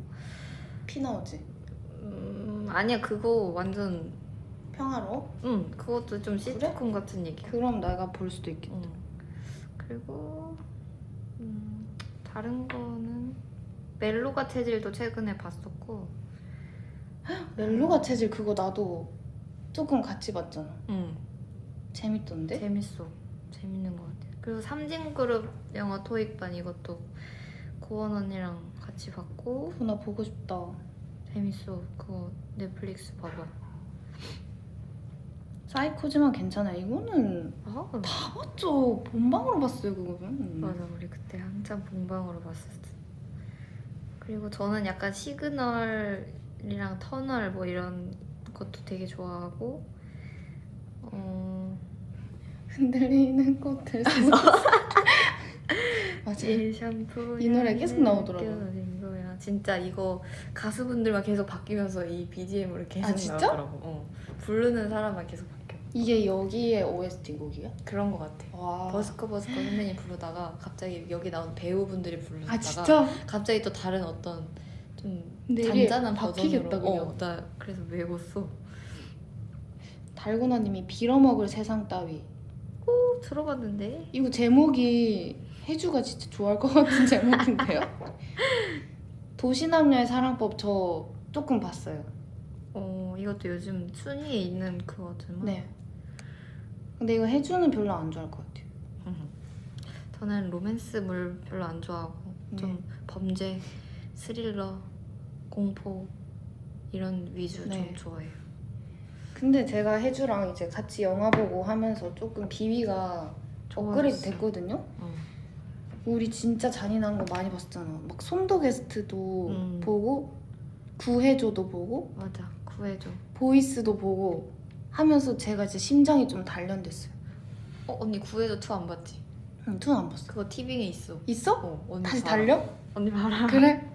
피 나오지. 아니야 그거 완전 평화로워? 그것도 좀 시트콤 같은 얘기야. 그럼 내가 볼 수도 있겠다. 그리고 다른 거는 멜로가 체질도 최근에 봤었고. 멜로가 체질 그거 나도 조금 같이 봤잖아. 응. 재밌던데? 재밌어. 재밌는 것 같아. 그리고 삼진그룹 영어 토익반 이것도 고원 언니랑 같이 봤고. 나 보고 싶다. 재밌어. 그거 넷플릭스 봐봐. 사이코지만 괜찮아. 이거는 아, 다 봤죠. 본방으로 봤어요 그거는. 맞아. 우리 그때 한참 본방으로 봤었어. 그리고 저는 약간 시그널이랑 터널 뭐 이런 것도 되게 좋아하고. 흔들리는 꽃들 속. 맞아. 이 샴푸 이 노래 계속 나오더라고. 거야. 진짜 이거 가수분들만 계속 바뀌면서 이 BGM으로 계속 진짜? 나오더라고. 부르는 사람만 계속 바뀌어. 이게 여기에 OST 곡이야? 그런 거 같아. 와. 버스커 선배님 부르다가 갑자기 여기 나온 배우분들이 부르다가 진짜? 갑자기 또 다른 어떤 좀 내리 잔잔한 바뀌겠다, 버전으로. 그냥. 나 그래서 외웠어. 달고나님이 빌어먹을 세상 따위. 들어봤는데. 이거 제목이 혜주가 진짜 좋아할 것 같은 제목인데요? 도시남녀의 사랑법 저 조금 봤어요. 이것도 요즘 순위에 있는 그거지만. 네. 근데 이거 혜주는 별로 안 좋아할 것 같아요. 저는 로맨스물 별로 안 좋아하고 좀 범죄, 스릴러, 공포 이런 위주 네. 좀 좋아해요. 근데 제가 혜주랑 이제 같이 영화 보고 하면서 조금 비위가 업그레이드 좋아졌어. 됐거든요? 우리 진짜 잔인한 거 많이 봤었잖아. 막 손도 게스트도 보고 구해줘도 보고 맞아. 구해줘. 보이스도 보고 하면서 제가 이제 심장이 좀 단련됐어요. 언니 구해줘 2 안 봤지? 응, 2는 안 봤어. 그거 티빙에 있어. 있어? 언니 다시 봐라. 달려? 언니 봐라. 그래?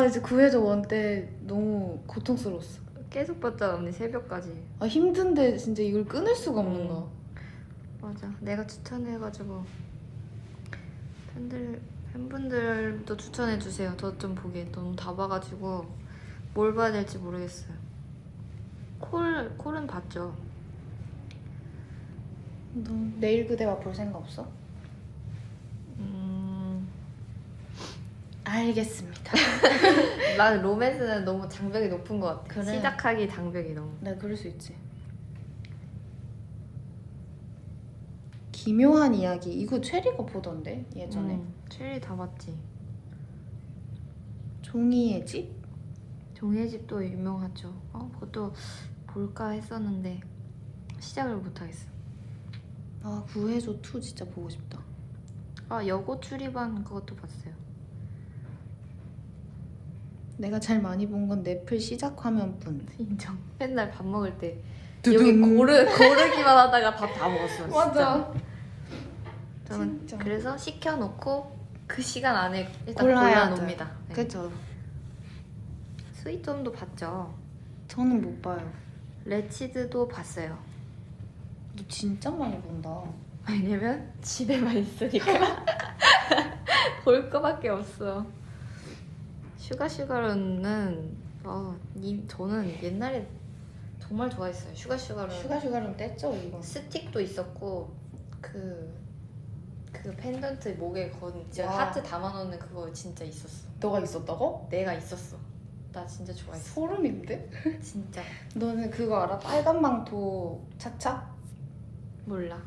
이제 구해줘 원 때 너무 고통스러웠어. 계속 봤잖아 언니 새벽까지. 힘든데 진짜 이걸 끊을 수가 없는 거야. 맞아. 내가 추천해가지고 팬분들도 추천해주세요. 저 좀 보게. 너무 다 봐가지고 뭘 봐야 될지 모르겠어요. 콜은 봤죠? 너 내일 그대와 볼 생각 없어? 알겠습니다. 난 로맨스는 너무 장벽이 높은 것 같아. 그래? 시작하기 장벽이 너무. 네, 그럴 수 있지. 기묘한 이야기 이거 체리가 보던데 예전에. 체리 다 봤지. 종이의 집? 종이의 집도 유명하죠. 그것도 볼까 했었는데 시작을 못하겠어. 구해줘 2 진짜 보고 싶다. 여고 출입반 그것도 봤어요. 내가 제일 많이 본 건 넷플 시작 화면뿐. 인정. 맨날 밥 먹을 때 두둥. 여기 고르기만 하다가 밥 다 먹었어. 맞아. 저는 진짜. 그래서 시켜놓고 그 시간 안에 일단 골라야 골라놉니다. 네. 그쵸. 스위트홈도 봤죠. 저는 못 봐요. 레치드도 봤어요. 너 진짜 많이 본다. 왜냐면 집에만 있으니까 볼 거밖에 없어. 슈가슈가룬은 저는 옛날에 정말 좋아했어요. 슈가슈가룬. 슈가슈가룸 뗐죠 이거. 스틱도 있었고 그 펜던트 목에 건 진짜 와. 하트 담아놓는 그거 진짜 있었어. 너가 있었다고? 내가 있었어. 나 진짜 좋아했어. 소름인데? 진짜. 너는 그거 알아? 빨간 망토 차차? 몰라.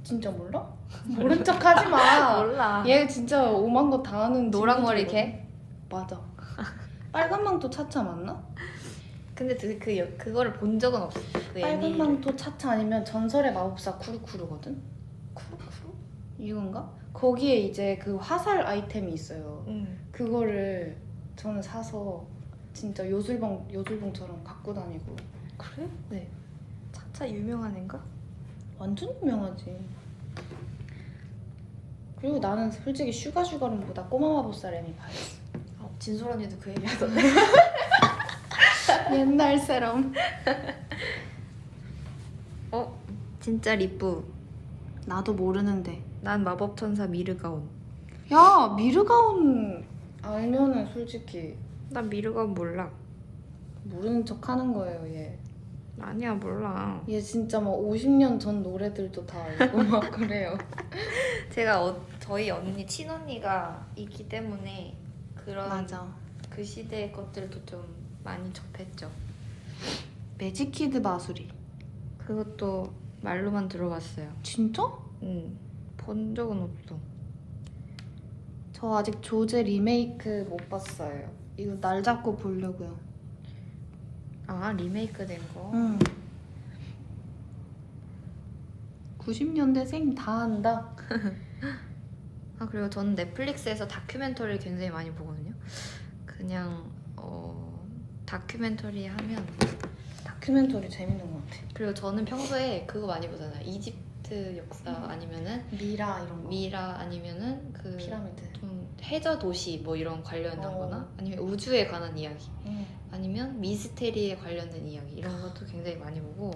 진짜 몰라? 모른 척 하지 마. 몰라. 얘 진짜 오만 거 다 아는 노랑 머리 친구들이거든. 걔? 맞아. 빨간 망토 차차 맞나? 근데 그거를 본 적은 없어. 그 빨간 애니. 망토 차차 아니면 전설의 마법사 쿠루쿠루거든? 쿠루쿠루? 이건가? 거기에 이제 그 화살 아이템이 있어요. 응. 그거를 저는 사서 진짜 요술봉처럼 갖고 다니고. 그래? 네. 차차 유명한 애인가? 완전 유명하지. 그리고 나는 솔직히 슈가슈가룸보다 꼬마 마법사 램이 봐야지. 진솔 언니도 그 얘기 하던데. 옛날 세럼. 진짜 리뿌. 나도 모르는데. 난 마법천사 미르가온. 야, 미르가온 알면은 솔직히 난 미르가온 몰라. 모르는 척 하는 거예요, 얘. 아니야, 몰라. 얘 진짜 막 50년 전 노래들도 다 알고 막 그래요. 제가 저희 언니 친언니가 있기 때문에 그런 맞아. 그 시대의 것들도 좀 많이 접했죠. 매직키드 마술이. 그것도 말로만 들어봤어요. 진짜? 본 적은 없어. 저 아직 조제 리메이크 못 봤어요. 이거 날 잡고 보려고요. 아, 리메이크 된 거? 응. 90년대생 다 한다. 아, 그리고 저는 넷플릭스에서 다큐멘터리를 굉장히 많이 보거든요. 그냥 다큐멘터리 하면 다큐멘터리 재밌는 것 같아. 그리고 저는 평소에 그거 많이 보잖아요. 이집트 역사 아니면은 미라 이런 거. 미라 아니면은 그 피라미드. 좀 해저 도시 뭐 이런 관련한 어. 거나 아니면 우주에 관한 이야기 응. 아니면 미스테리에 관련된 이야기 이런 것도 굉장히 많이 보고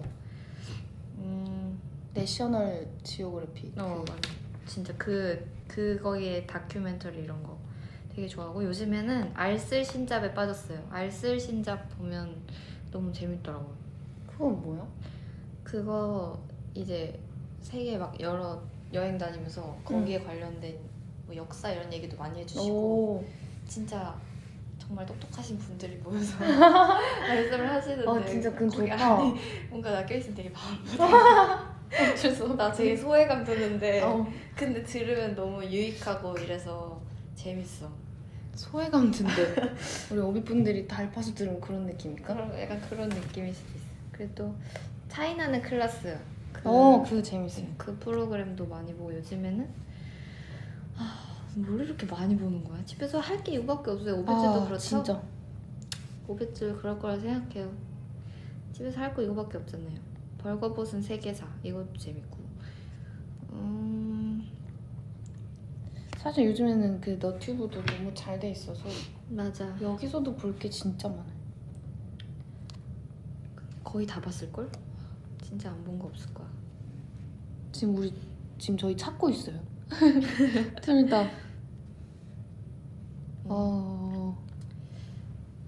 내셔널 지오그래피. 맞아. 진짜 그거의 다큐멘터리 이런 거 되게 좋아하고 요즘에는 알쓸 신잡에 빠졌어요. 알쓸 신잡 보면 너무 재밌더라고요. 그건 뭐야? 그거 이제 세계 막 여러 여행 다니면서 거기에 관련된 뭐 역사 이런 얘기도 많이 해주시고 오. 진짜 정말 똑똑하신 분들이 모여서 말씀을 하시는데 진짜 그건 거기 좋다. 안에 뭔가 낚여있으면 되게 마음 어째서? 나 되게 소외감 드는데 어. 근데 들으면 너무 유익하고 이래서 재밌어. 소외감 든대. 우리 오비분들이 달파수 들으면 그런 느낌일까? 약간 그런 느낌일 수도 있어. 그래도 차이나는 클라스 그거 재밌어요. 그 프로그램도 많이 보고 요즘에는 뭘 이렇게 많이 보는 거야? 집에서 할 게 이거밖에 없어요. 오백질도 그렇죠? 진짜. 오백질 그럴 거라 생각해요. 집에서 할 거 이거밖에 없잖아요. 벌거벗은 세계사 이것도 재밌고 사실 요즘에는 그 너튜브도 너무 잘 돼 있어서 맞아. 여기서도 볼 게 진짜 많아요. 거의 다 봤을걸? 진짜 안 본 거 없을 거야. 지금 저희 찾고 있어요. 둘 다.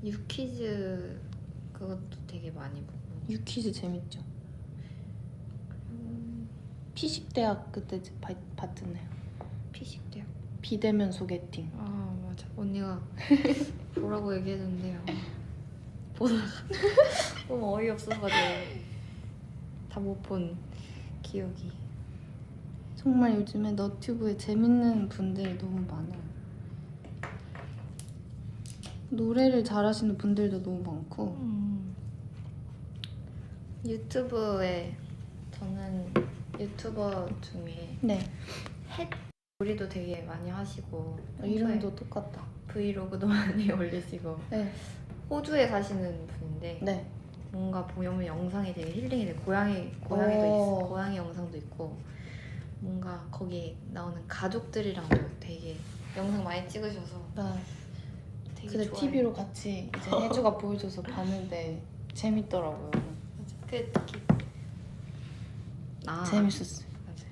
유퀴즈 그것도 되게 많이 보고 유퀴즈 재밌죠. 피식대학 그때 봤잖아요. 피식대학 비대면 소개팅. 아 맞아 언니가 보라고 얘기했는데요. 보다가 너무 어이없어가지고 다 못 본 기억이. 정말 요즘에 너튜브에 재밌는 분들이 너무 많아요. 노래를 잘하시는 분들도 너무 많고. 유튜브에 저는 유튜버 중에 네. 햇 요리도 되게 많이 하시고 이름도 똑같다. 브이로그도 많이 올리시고 네. 호주에 사시는 분인데 네. 뭔가 보면 영상이 되게 힐링이 돼. 고양이도 오. 있어. 고양이 영상도 있고 뭔가 거기 나오는 가족들이랑도 되게 영상 많이 찍으셔서 나 되게 그때 좋아해요. TV로 같이 이제 혜주가 보여줘서 봤는데 재밌더라고요. 맞아. 그 특히 재밌었어요. 맞아.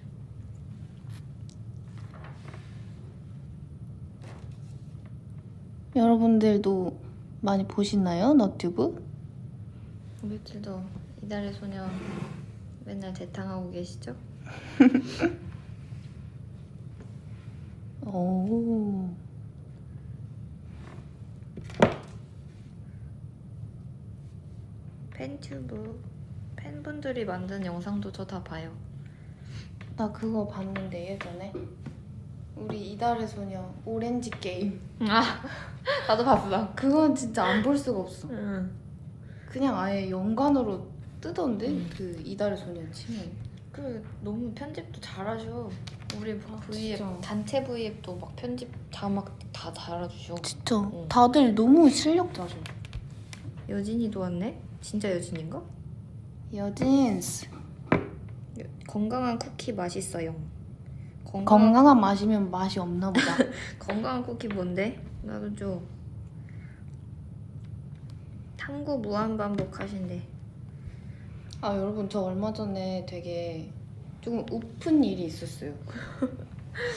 여러분들도 많이 보시나요? 너튜브? 오백질도 이달의 소녀 맨날 재탕하고 계시죠? 오. 팬튜브 팬분들이 만든 영상도 저 다 봐요. 나 그거 봤는데 예전에 우리 이달의 소녀 오렌지 게임. 나도 봤어. 그건 진짜 안 볼 수가 없어. 응. 그냥 아예 연관으로 뜨던데 그 이달의 소녀 치면. 그 너무 편집도 잘하셔. 우리 V앱 진짜. 단체 V앱도 막 편집 자막 다 잘해주셔. 진짜 응. 다들 너무 실력자죠. 여진이도 왔네? 진짜 여진인가? 여진스. 건강한 쿠키 맛있어요. 건강한 맛이면 맛이 없나 보다. 건강한 쿠키 뭔데? 나도 줘. 탐구 무한반복 하신대. 아 여러분 저 얼마 전에 되게 조금 우픈 일이 있었어요.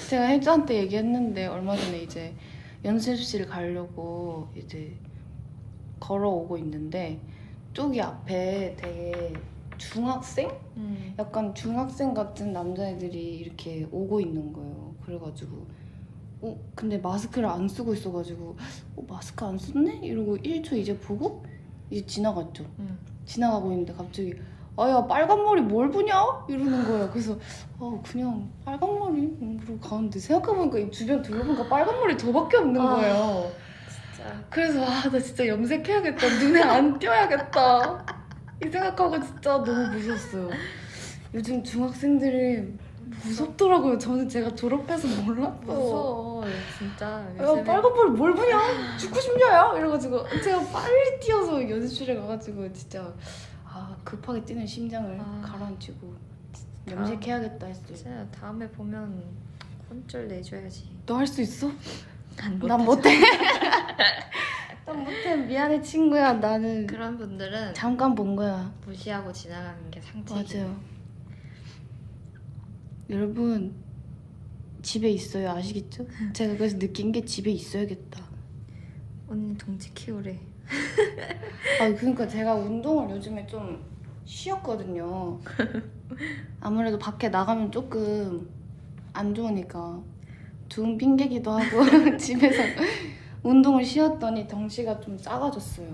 제가 혜주한테 얘기했는데 얼마 전에 이제 연습실 가려고 이제 걸어오고 있는데 저기 앞에 되게 중학생? 약간 중학생 같은 남자애들이 이렇게 오고 있는 거예요. 그래가지고 근데 마스크를 안 쓰고 있어가지고 마스크 안 썼네? 이러고 1초 이제 보고 이제 지나갔죠. 지나가고 있는데 갑자기 아야 빨간 머리 뭘 보냐? 이러는 거예요. 그래서 그냥 빨간 머리로 가는데 생각해보니까 이 주변 둘러보니까 빨간 머리 저밖에 없는 거예요. 진짜. 그래서 나 진짜 염색해야겠다. 눈에 안 띄어야겠다. 이 생각하고 진짜 너무 무서웠어요. 요즘 중학생들이 무섭더라고요. 저는 제가 졸업해서 몰랐어. 무서워 진짜. 야 빨간 머리 뭘 보냐? 죽고 싶냐야? 이래가지고 제가 빨리 뛰어서 연습실에 가가지고 진짜 급하게 뛰는 심장을 가라앉히고 염색해야겠다 했어요. 진짜 다음에 보면 혼쭐 내줘야지. 너 할 수 있어? 난 난 못해. 난 못해. 미안해 친구야. 나는 그런 분들은 잠깐 본 거야. 무시하고 지나가는 게 상책이에요. 맞아요. 여러분 집에 있어요. 아시겠죠? 제가 그래서 느낀 게 집에 있어야겠다. 언니 덩치 키우래. 그러니까 제가 운동을 요즘에 좀 쉬었거든요. 아무래도 밖에 나가면 조금 안 좋으니까 좋은 핑계기도 하고 집에서 운동을 쉬었더니 덩치가 좀 작아졌어요.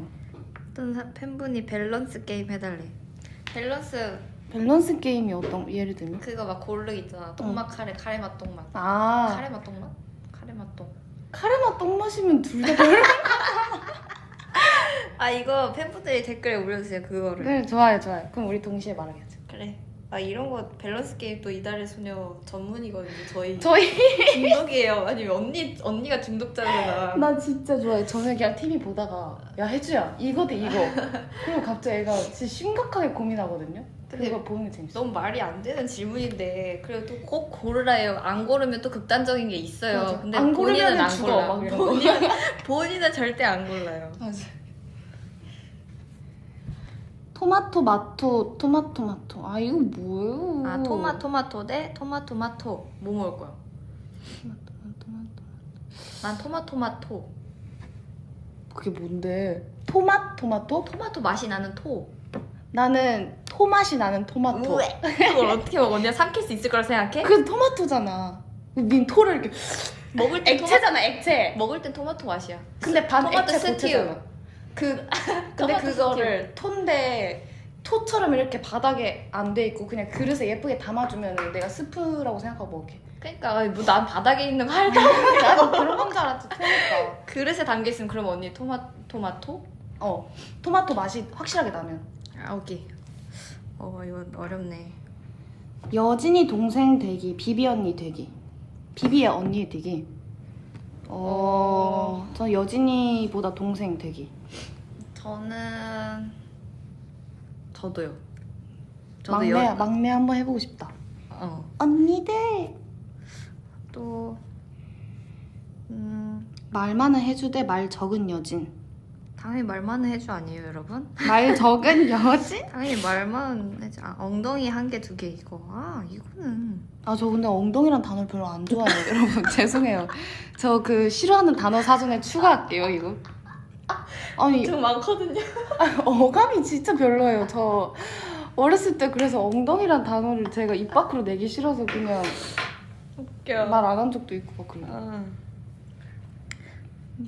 어떤 팬분이 밸런스 게임 해달래. 밸런스 게임이 어떤 예를 들면? 그거 막 고르기 있잖아. 똥맛 카레, 카레맛 똥맛. 카레맛 똥맛? 카레맛 똥. 카레맛 똥 마시면 둘 다 별로. 이거 팬분들이 댓글에 올려주세요 그거를. 네 좋아요. 그럼 우리 동시에 말하겠죠. 그래. 이런 거 밸런스 게임 또 이달의 소녀 전문이거든요. 저희 중독이에요. 아니면 언니가 중독자잖아. 나 진짜 좋아해. 저는 그냥 TV 보다가 야 혜주야 이거 대 이거. 그리고 갑자기 애가 진짜 심각하게 고민하거든요. 근데 그거 보는 게 재밌어. 너무 말이 안 되는 질문인데 그래도 꼭 고르라 해요. 안 고르면 또 극단적인 게 있어요. 맞아. 근데 안 본인은 고르면 안 죽어, 골라. 막 이런 거. 본인은 절대 안 골라요. 맞아. 토마토 마토. 이거 뭐예요? 토마토 대 토마토. 뭐 먹을 거야? 난 토마토. 그게 뭔데? 토마토? 토마토 맛이 나는 토. 나는 토맛이 나는 토마토. 우에. 그걸 어떻게 먹어? 언니가 삼킬 수 있을 거라 생각해? 그 토마토잖아. 닌 토를 이렇게 먹을 때 액체잖아 액체. 먹을 땐 토마토 맛이야. 근데 반 토마토 액체 스튜. 고체잖아. 근데 토마토 그거를 토인데 토처럼 이렇게 바닥에 안 돼 있고 그냥 그릇에 예쁘게 담아주면 내가 스프라고 생각하고 먹을게. 그러니까 뭐 난 바닥에 있는 거 할까? 나도 그런 건 줄 알았지. 토니까. 그릇에 담겨 있으면 그럼 언니 토마토? 토마토 맛이 확실하게 나면. 오케이. 이건 어렵네. 여진이 동생 되기, 비비 언니 되기. 비비의 언니 되기. 전 여진이보다 동생 되기. 저도요. 막내 한번 해보고 싶다. 어. 언니들. 또 말 많은 해주 대 말 적은 여진. 당연히 말 많은 해주 아니에요, 여러분? 말 적은 여진? 당연히 말 많은 해주. 엉덩이 한 개, 두 개 이거. 이거는. 저 근데 엉덩이란 단어를 별로 안 좋아해요. 여러분 죄송해요. 저 그 싫어하는 단어 사전에 추가할게요 이거. 아니 좀 많거든요. 어감이 진짜 별로예요. 저 어렸을 때 그래서 엉덩이란 단어를 제가 입 밖으로 내기 싫어서 그냥 웃겨. 말 안 한 적도 있고 막 그래요.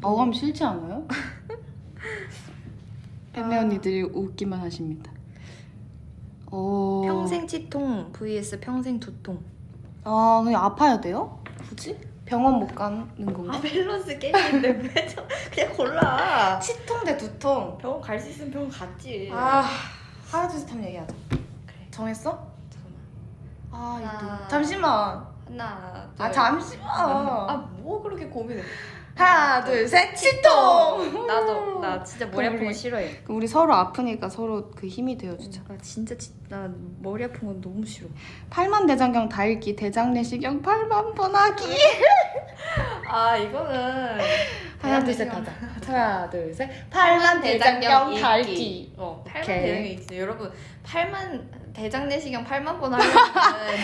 어감 싫지 않아요? 팬매 언니들이 웃기만 하십니다. 평생 치통 vs 평생 두통. 그냥 아파야 돼요? 굳이? 병원 못 가는 건가? 밸런스 게임인데 왜 그냥 골라. 치통 대 두통. 병원 갈 수 있으면 병원 갔지. 하나 둘 셋 하면 얘기하자. 그래. 정했어? 잠깐만. 잠시만. 하나, 둘. 잠시만. 뭐 그렇게 고민해. 하나 둘 셋 치통. 나 진짜 머리 아픈 거 우리- 싫어해. 우리 서로 아프니까 서로 그 힘이 되어주자. 나 진짜 나 머리 아픈 건 너무 싫어. 팔만대장경 다 읽기, 대장내시경 8만 번 하기. 이거는 하나 둘 셋 하자. 하나 둘 셋. 팔만 대장경 달기. 팔만 오케이. 대장경 읽기. 여러분 팔만 대장 내시경 8만 번 하려면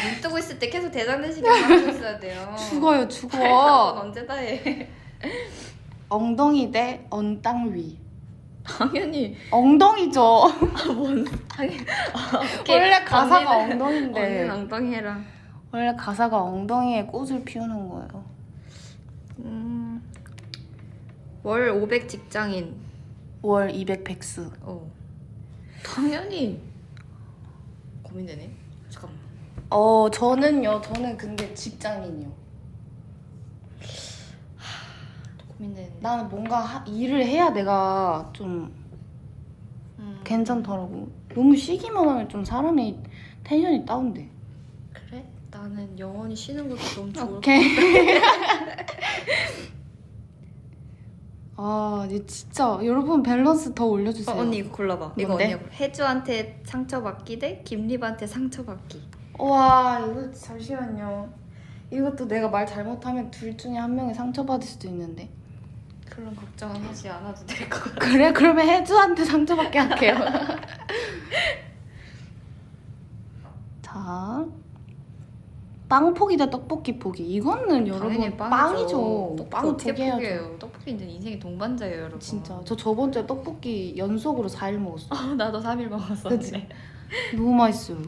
눈 뜨고 있을 때 계속 대장 내시경 하고 있어야 돼요. 죽어요 8만 죽어. 번 언제 다 해? 엉덩이 대 언땅 위. 당연히 엉덩이죠. 당연히 원래 가사가 언니는 엉덩인데. 엉덩이 해라. 원래 가사가 엉덩이에 꽃을 피우는 거예요. 월 500 직장인. 월 200 백수. 당연히 고민되네. 잠깐만. 저는 근데 직장인이요. 고민되네. 나는 뭔가 일을 해야 내가 좀 괜찮더라고. 너무 쉬기만 하면 좀 사람이 텐션이 다운돼. 그래? 나는 영원히 쉬는 것도 너무 좋을 것 오케이. 아, 이제 진짜 여러분 밸런스 더 올려주세요. 언니 이거 골라봐. 이거 뭔데? 언니 혜주한테 상처받기 대 김립한테 상처받기. 와, 이거 잠시만요. 이것도 내가 말 잘못하면 둘 중에 한 명이 상처받을 수도 있는데. 그런 걱정은 하지 않아도 될 것 같아. 그래? 그러면 혜주한테 상처받게 할게요. 자, 빵 포기 대 떡볶이 포기. 이거는 여러분 빵이죠. 떡볶이 빵 어떻게 포기해야죠. 포기해요? 떡볶이는 인생의 동반자예요, 여러분. 진짜 저 저번 주에 떡볶이 연속으로 4일 먹었어. 나도 3일 먹었어. 그치? 너무 맛있어요.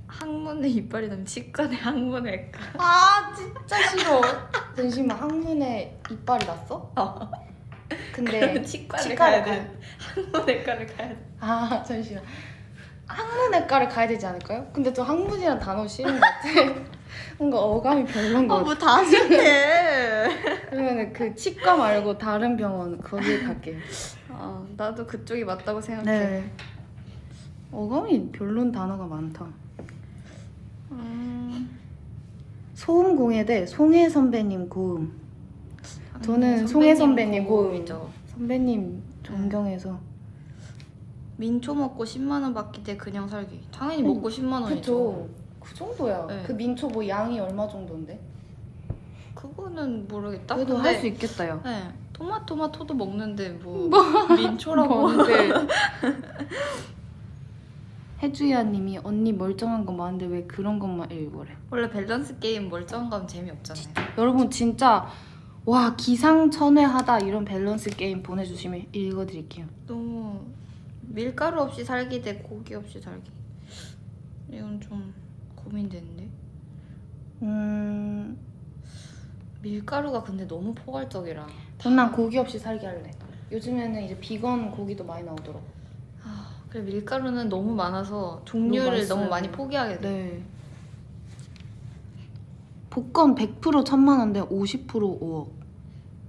항문에 이빨이 나면 치과네 항문외과. 아 진짜 싫어. 잠시만, 항문에 이빨이 났어? 근데 치과를 치과를 가야 돼. 항문외과를 가야 돼. 아 잠시만, 항문외과를 가야 되지 않을까요? 근데 저 항문이란 단어 싫은 것 같아. 뭔가 어감이 별론 것 같아. 뭐다 싫대. 그러면 그 치과 말고 다른 병원 거기에 갈게요. 나도 그쪽이 맞다고 생각해. 네. 어감이 별론 단어가 많다. 소음 공예 대 송혜 선배님 고음. 저는 송혜 선배님 고음이죠. 선배님 존경해서. 민초 먹고 10만 원 받기 대 그냥 살기. 당연히 먹고 10만 원이죠. 그쵸. 그 정도야. 네. 그 민초 뭐 양이 얼마 정도인데? 그거는 모르겠다. 그래도 근데 할 수 있겠다 요. 네, 토마토도 먹는데 뭐 민초라고 뭔데? 혜주야님이 언니 멀쩡한 거 많은데 왜 그런 것만 읽어래? 원래 밸런스 게임 멀쩡한 거면 재미없잖아요. 여러분 진짜 와 기상천외하다 이런 밸런스 게임 보내주시면 읽어드릴게요. 너무 밀가루 없이 살기 대 고기 없이 살기. 이건 좀 고민되는데. 밀가루가 근데 너무 포괄적이라. 난 고기 없이 살기 할래. 요즘에는 이제 비건 고기도 많이 나오더라고. 그래 밀가루는 너무 많아서 너무 종류를 맛있어요. 너무 많이 포기하게 돼. 네. 복권 100% 1000만 원대 50% 5억.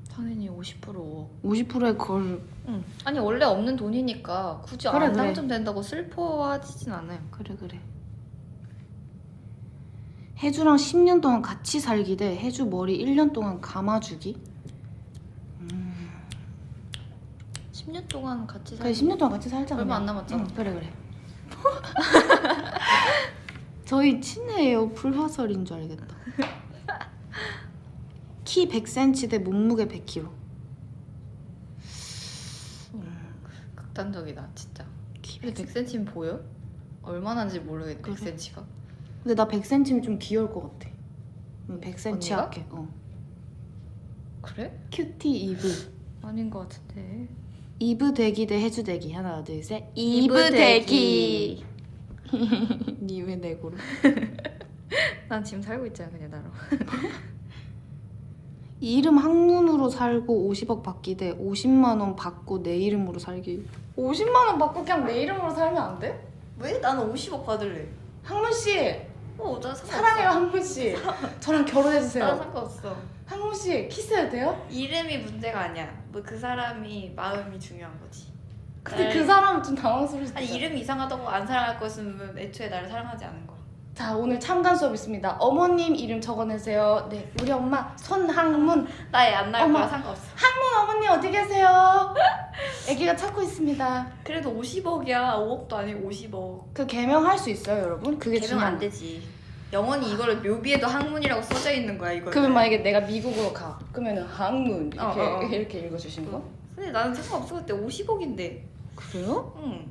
당연히 50% 5억. 50%에 걸. 응. 아니 원래 없는 돈이니까 굳이 그래, 안 그래. 당첨된다고 슬퍼하지진 않아요. 그래. 혜주랑 10년 동안 같이 살기 대 혜주 머리 1년 동안 감아주기. 10년 동안 같이 그래 살기. 10년 동안 같이 살자. 얼마 그냥. 안 남았잖아. 응, 그래. 저희 친해요. 불화설인 줄 알겠다. 키 100cm 대 몸무게 100kg. 극단적이다 진짜. 키 근데 100cm. 100cm면 보여? 얼마나인지 모르겠네. 그래? 100cm가. 근데 나 100cm면 좀 귀여울 것 같아. 100cm 언니가? 할게. 그래? 큐티 이브. 아닌 것 같은데. 이브 대기 대 해주 대기. 하나 둘 셋. 이브 대기. 니왜 내고로? 난 지금 살고 있잖아 그냥 나로. 이름 학문으로 살고 50억 받기 대 50만 원 받고 내 이름으로 살기. 50만 원 받고 그냥 내 이름으로 살면 안 돼? 왜? 나는 50억 받을래. 학문 씨 나 상관없어. 사랑해요 학문 씨. 저랑 결혼해 나 주세요. 상관없어. 학문 씨 키스해도 돼요? 이름이 문제가 아니야. 뭐 그 사람이 마음이 중요한 거지. 근데 그 사람은 좀 당황스러울 수도 아니 있어. 이름이 이상하다고 안 사랑할 거였으면 애초에 나를 사랑하지 않은 거야. 자 오늘 참관 수업 있습니다. 어머님 이름 적어내세요. 네 우리 엄마 손학문. 나 애 안 낳을 어머. 거야 상관없어. 학문 어머니 어디 계세요? 아기가 찾고 있습니다. 그래도 50억이야. 5억도 아니고 50억. 그 개명할 수 있어요 여러분? 그게 개명 안 중요한 거예요. 되지. 영원히 이거를 묘비에도 학문이라고 써져 있는 거야 이거. 그러면 만약에 내가 미국으로 가. 그러면은 학문 이렇게 어. 이렇게 읽어주시는 거? 근데 나는 상관없어. 그때 50억인데. 그래요? 응.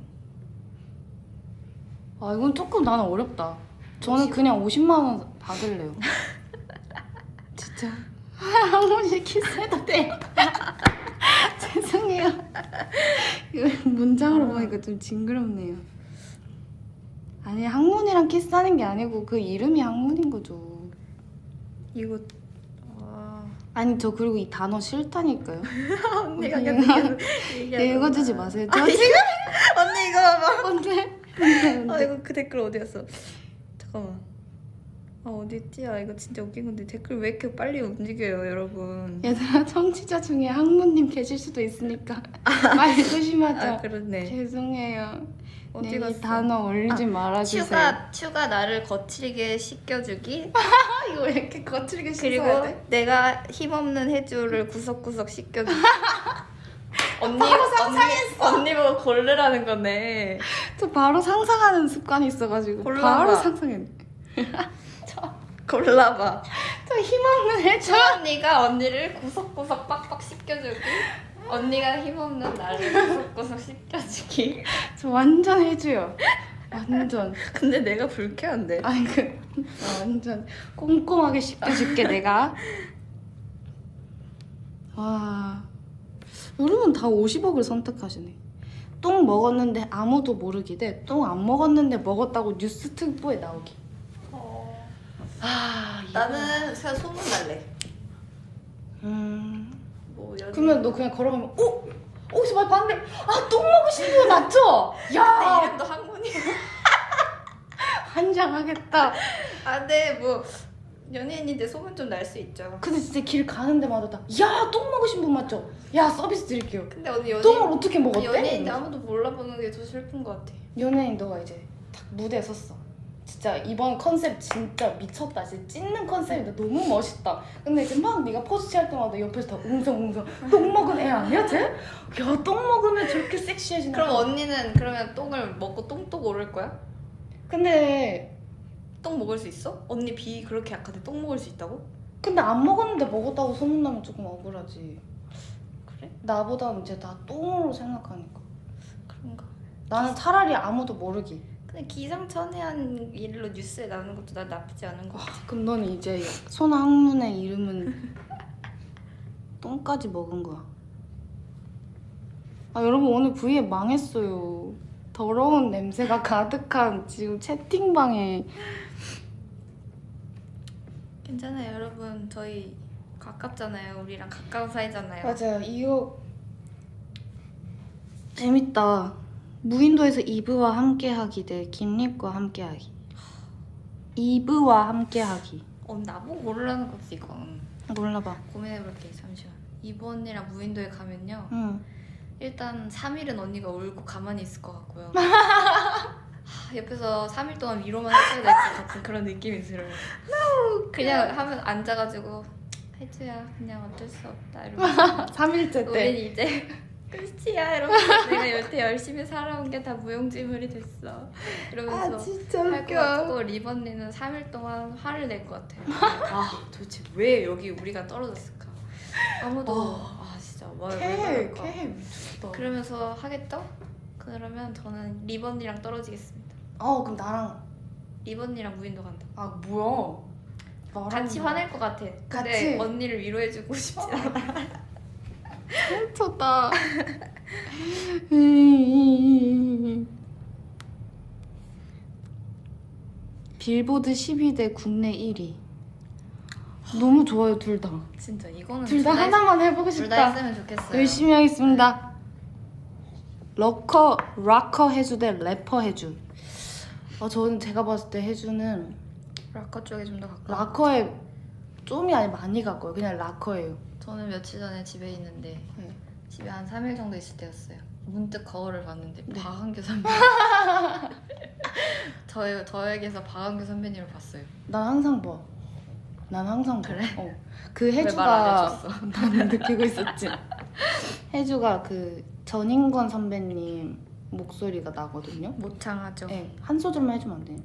아 이건 조금 나는 어렵다. 저는 50? 그냥 50만 원 받을래요. 진짜. 항문이 키스해도 돼요? 죄송해요. 이거 문장으로 보니까 좀 징그럽네요. 아니 항문이랑 키스하는 게 아니고 그 이름이 항문인 거죠. 이거 와. 아니 저 그리고 이 단어 싫다니까요. 언니가 언니, 계속 읽어주지 마세요. 저 아니, 지금 언니 이거 봐봐. 뭔데? 아 이거 그 댓글 어디였어? 잠깐만. 아 어디 있지? 아 이거 진짜 웃긴 건데 댓글 왜 이렇게 빨리 움직여요, 여러분? 얘들아 청취자 중에 항문님 계실 수도 있으니까 빨리 조심하자. 아 그렇네. 죄송해요. 어디 네, 이 갔어? 단어 올리지 말아주세요. 추가 나를 거칠게 씻겨주기. 이거 왜 이렇게 거칠게 그리고 씻어야 돼? 내가 힘없는 해주를 구석구석 씻겨주기. 언니 바로 상상했어. 언니 보고 고르라는 거네. 저 바로 상상하는 습관이 있어가지고 골라봐. 바로 상상했네. 골라봐. 저 힘없는 해줘. 언니가 언니를 구석구석 빡빡 씻겨주기. 언니가 힘없는 나를 구석구석 씻겨주기. 저 완전 해줘요. 완전. 근데 내가 불쾌한데. 아니 완전 꼼꼼하게 씻겨줄게 내가. 와 여러분 다 50억을 선택하시네. 똥 먹었는데 아무도 모르기 대 똥 안 먹었는데 먹었다고 뉴스 특보에 나오기. 아 나는 그냥 소문 날래. 뭐 그러면 너 그냥 걸어가면 어디서 많이 봤는데 똥 먹으신 분 맞죠? 야 이름도 항문이야. 환장하겠다. 아, 네, 뭐 연예인인데 소문 좀 날 수 있죠. 근데 진짜 길 가는 데마다 다 야 똥 먹으신 분 맞죠? 야 서비스 드릴게요. 근데 언니 똥을 어떻게 먹었대? 연예인인데 아무도 몰라보는 게 더 슬픈 것 같아. 연예인 너가 이제 딱 무대에 섰어. 진짜 이번 컨셉 진짜 미쳤다. 진짜 찢는 컨셉이다. 너무 멋있다. 근데 이제 막 네가 포즈 취할 때마다 옆에서 다 웅성웅성 똥 먹은 애 아니야 쟤? 야 똥 먹으면 저렇게 섹시해지나? 그럼 언니는 그러면 똥을 먹고 똥똑 오를 거야? 근데 똥 먹을 수 있어? 언니 비 그렇게 약한데 똥 먹을 수 있다고? 안 먹었는데 먹었다고 소문나면 조금 억울하지. 그래? 나보다는 이제 다 똥으로 생각하니까. 그런가? 나는 차라리 아무도 모르기. 근데 기상천외한 일로 뉴스에 나오는 것도 난 나쁘지 않은 것 같아. 그럼 너는 이제 손학문의 이름은 똥까지 먹은 거야. 아 여러분 오늘 V에 망했어요. 더러운 냄새가 가득한 지금 채팅방에. 괜찮아요, 여러분. 저희 가깝잖아요. 우리랑 가까운 사이잖아요. 맞아요. 이거 재밌다. 무인도에서 이브와 함께하기 대 김립과 함께하기. 이브와 함께하기. 나보고 고르라는 거지 이건. 몰라봐. 고민해볼게. 잠시만. 이브 언니랑 무인도에 가면요. 응. 일단 3일은 언니가 울고 가만히 있을 것 같고요. 옆에서 3일 동안 위로만 해줘야 될 것 같은 그런 느낌이 들어요. 그냥 하면 앉아가지고 혜주야 그냥 어쩔 수 없다 이러면서 3일째 때. 우린 이제 끝이야 이러면서 내가 여태 열심히 살아온 게 다 무용지물이 됐어 이러면서 진짜 할 것 같고 리번니는 3일 동안 화를 낼 것 같아요. 도대체 왜 여기 우리가 떨어졌을까? 아무도 진짜 왜 그럴까? 미쳤다. 그러면서 하겠죠? 그러면 저는 리번니랑 떨어지겠습니다. 그럼 나랑 리번니랑 무인도 간다. 뭐야? 같이 화낼 것 같아. 근데 같이? 언니를 위로해주고 싶지 않아. 미쳤다. 빌보드 10위 국내 1위. 너무 좋아요 둘 다. 진짜 이거는 둘 다 하나만 해보고 둘 다 싶다. 했으면 좋겠어요. 열심히 하겠습니다. 락커 해주 대 래퍼 해주. 저는 제가 봤을 때 해주는 락커 쪽에 좀 더 가까워. 락커에 좀이 아니 많이 가까워요. 그냥 락커예요. 저는 며칠 전에 집에 있는데 네. 집에 한 3일 정도 있을 때였어요. 문득 거울을 봤는데 네. 박한규 선배. 저에게서 박한규 선배님을 봤어요. 난 항상 봐. 난 항상 봐. 그래? 그 왜 말 안 해주가 해줬어? 나는 느끼고 있었지. 해주가 그 전인권 선배님 목소리가 나거든요. 모창하죠. 네, 한 소절만 해주면 안 돼요?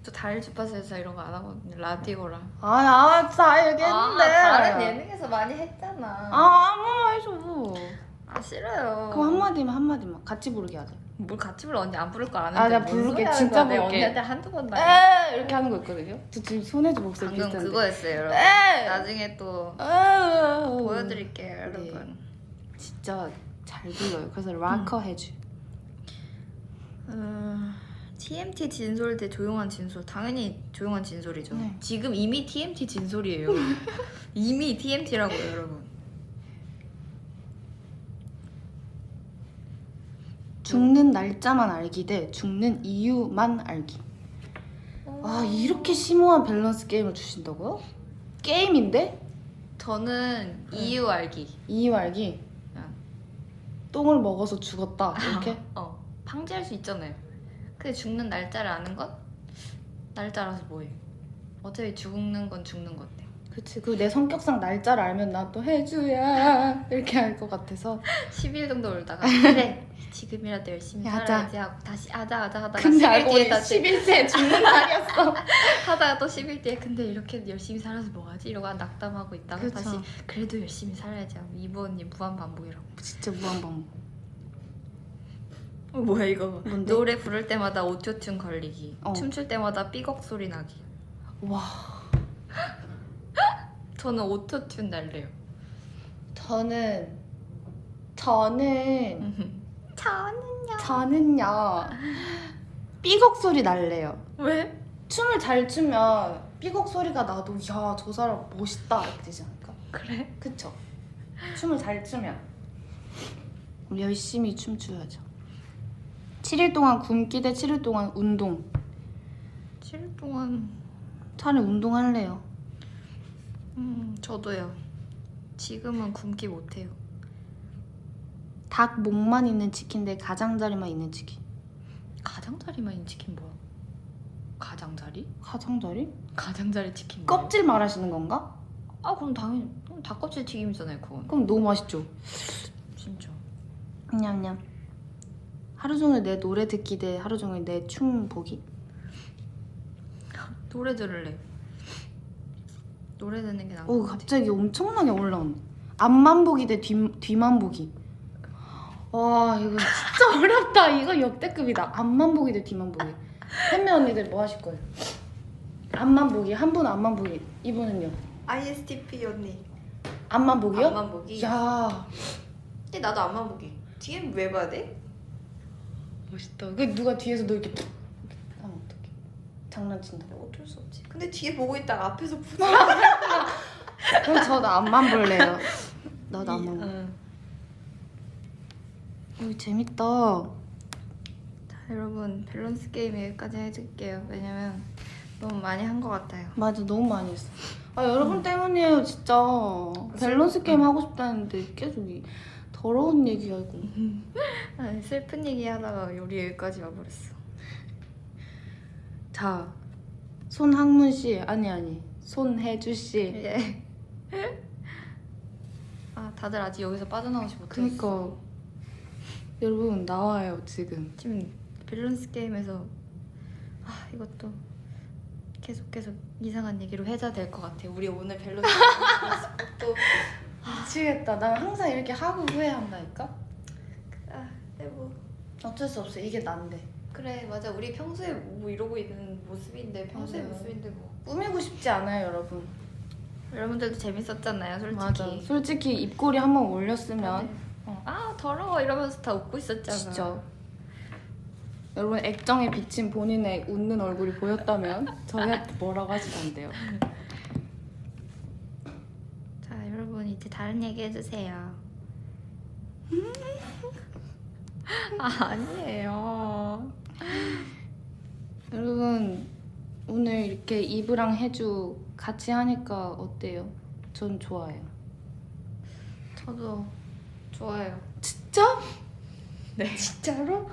저 다일 주파수에서 이런 거 안 하거든요. 라디오랑. 다 알겠는데. 다른 예능에서 콘서트 많이 했잖아. 한 번만 해줘. 아 싫어요. 그럼 한마디만 같이 부르게 하자. 뭘 같이 불러? 언니 안 부를 거 아는데. 나 뭔 부를게. 소리 하는 진짜 거야. 내가 부를게. 언니한테 한두 번 나. 이렇게 하는 거 있거든요. 저 지금 손해주 목소리 방금 비슷한데. 그거였어요, 여러분. 에이! 나중에 또 보여드릴게. 보여드릴게요, 여러분. 진짜 잘 불러요. 그래서 락커 해줘. TMT 진솔 대 조용한 진솔. 당연히 조용한 진솔이죠. 네. 지금 이미 TMT 진솔이에요. 이미 TMT라고요, 여러분. 죽는 날짜만 알기 대 죽는 이유만 알기. 이렇게 심오한 밸런스 게임을 주신다고요? 게임인데? 저는 이유 알기. 이유 알기. 그냥, 똥을 먹어서 죽었다. 이렇게? 방지할 수 있잖아요. 근데 죽는 날짜를 아는 건 날짜라서 뭐해. 어차피 죽는 건 죽는 건데. 그치. 그 내 성격상 날짜를 알면 나 또 해주야 이렇게 할 것 같아서. 10일 정도 울다가 그래 지금이라도 열심히 하자. 살아야지 하고 다시 하자 하다가 근데 10일 알고 뒤에 보니 다시 11세 죽는 날이었어. 하다가 또 10일 뒤에 근데 이렇게 열심히 살아서 뭐하지? 이러고 낙담하고 있다가 그쵸. 다시 그래도 열심히 살아야지 하고 이번 무한반복이라고. 진짜 무한반복. 뭐야 이거. 뭔데? 노래 부를 때마다 오토튠 걸리기, 춤출 때마다 삐걱 소리 나기. 와. 저는 오토튠 날래요. 저는요 삐걱 소리 날래요. 왜? 춤을 잘 추면 삐걱 소리가 나도 야 저 사람 멋있다 이렇게 되지 않을까? 그래? 그쵸? 춤을 잘 추면 우리 열심히 춤추야죠. 7일 동안 굶기 대 7일 동안 운동. 7일 동안 차라리 운동할래요. 저도요. 지금은 굶기 못해요. 닭 목만 있는 치킨 대 가장자리만 있는 치킨. 가장자리만 있는 치킨 뭐야? 가장자리? 가장자리? 가장자리 치킨 뭐야? 껍질 말하시는 건가? 아 그럼 당연히 닭껍질 튀김이잖아요 그건. 그럼 너무 맛있죠. 진짜. 냠냠. 하루 종일 내 노래 듣기 대 하루 종일 내 춤 보기. 노래 들을래. 노래 듣는 게 나은 오 것 같아. 갑자기 엄청나게 올라온다. 앞만 보기 대 뒤만 보기. 와 이거 진짜 어렵다. 이거 역대급이다. 앞만 보기 대 뒤만 보기. 팬매 언니들 뭐 하실 거예요? 앞만 보기. 한 분은 앞만 보기. 이분은요? ISTP 언니. 앞만 보기요? 앞만 보기. 야 근데 나도 앞만 보기. 뒤엔 왜 봐야 돼? 멋있다. 그 누가 뒤에서 너 이렇게 하면 어떡해? 장난친다. 어쩔 수 없지. 근데 뒤에 보고 있다가 앞에서 보지. 그럼 저도 앞만 볼래요. 나도 앞만 볼래. 이거 재밌다. 자 여러분 밸런스 게임 여기까지 해줄게요. 왜냐면 너무 많이 한 것 같아요. 맞아 너무 많이 했어. 여러분 때문이에요 진짜. 밸런스 게임 하고 싶다는데 계속 이 더러운 얘기하고. 아니, 슬픈 얘기 하다가 우리 여기까지 와버렸어. 자 손학문 씨 아니 손혜주 씨. 예. 아 다들 아직 여기서 빠져나오지 못했어. 그니까 여러분 나와요 지금. 지금 밸런스 게임에서 이것도 계속 이상한 얘기로 회자될 것 같아. 우리 오늘 밸런스 게임 또 미치겠다. 난 항상 이렇게 하고 후회한다니까. 근데 뭐 어쩔 수 없어. 이게 난데. 그래 맞아. 우리 평소에 뭐 이러고 있는 모습인데 평소의 맞아요. 모습인데 뭐 꾸미고 싶지 않아요 여러분. 여러분들도 재밌었잖아요 솔직히. 맞아. 솔직히 입꼬리 한번 올렸으면 더러워 이러면서 다 웃고 있었잖아. 진짜. 여러분 액정에 비친 본인의 웃는 얼굴이 보였다면 저희한테 뭐라고 하시면 안 돼요. 자 여러분 이제 다른 얘기 해주세요. 아니에요. 여러분 오늘 이렇게 이브랑 해주 같이 하니까 어때요? 전 좋아요. 저도 좋아요. 진짜? 네. 진짜로?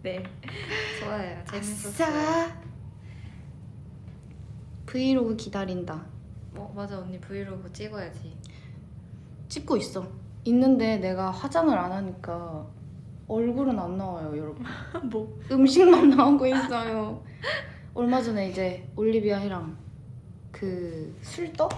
네. 좋아요. 재밌었어요. 아싸. 브이로그 기다린다. 맞아 언니 브이로그 찍어야지. 찍고 있어. 있는데 내가 화장을 안 하니까 얼굴은 안 나와요 여러분. 뭐? 음식만 나오고 있어요. 얼마 전에 이제 올리비아 해랑 그 술떡?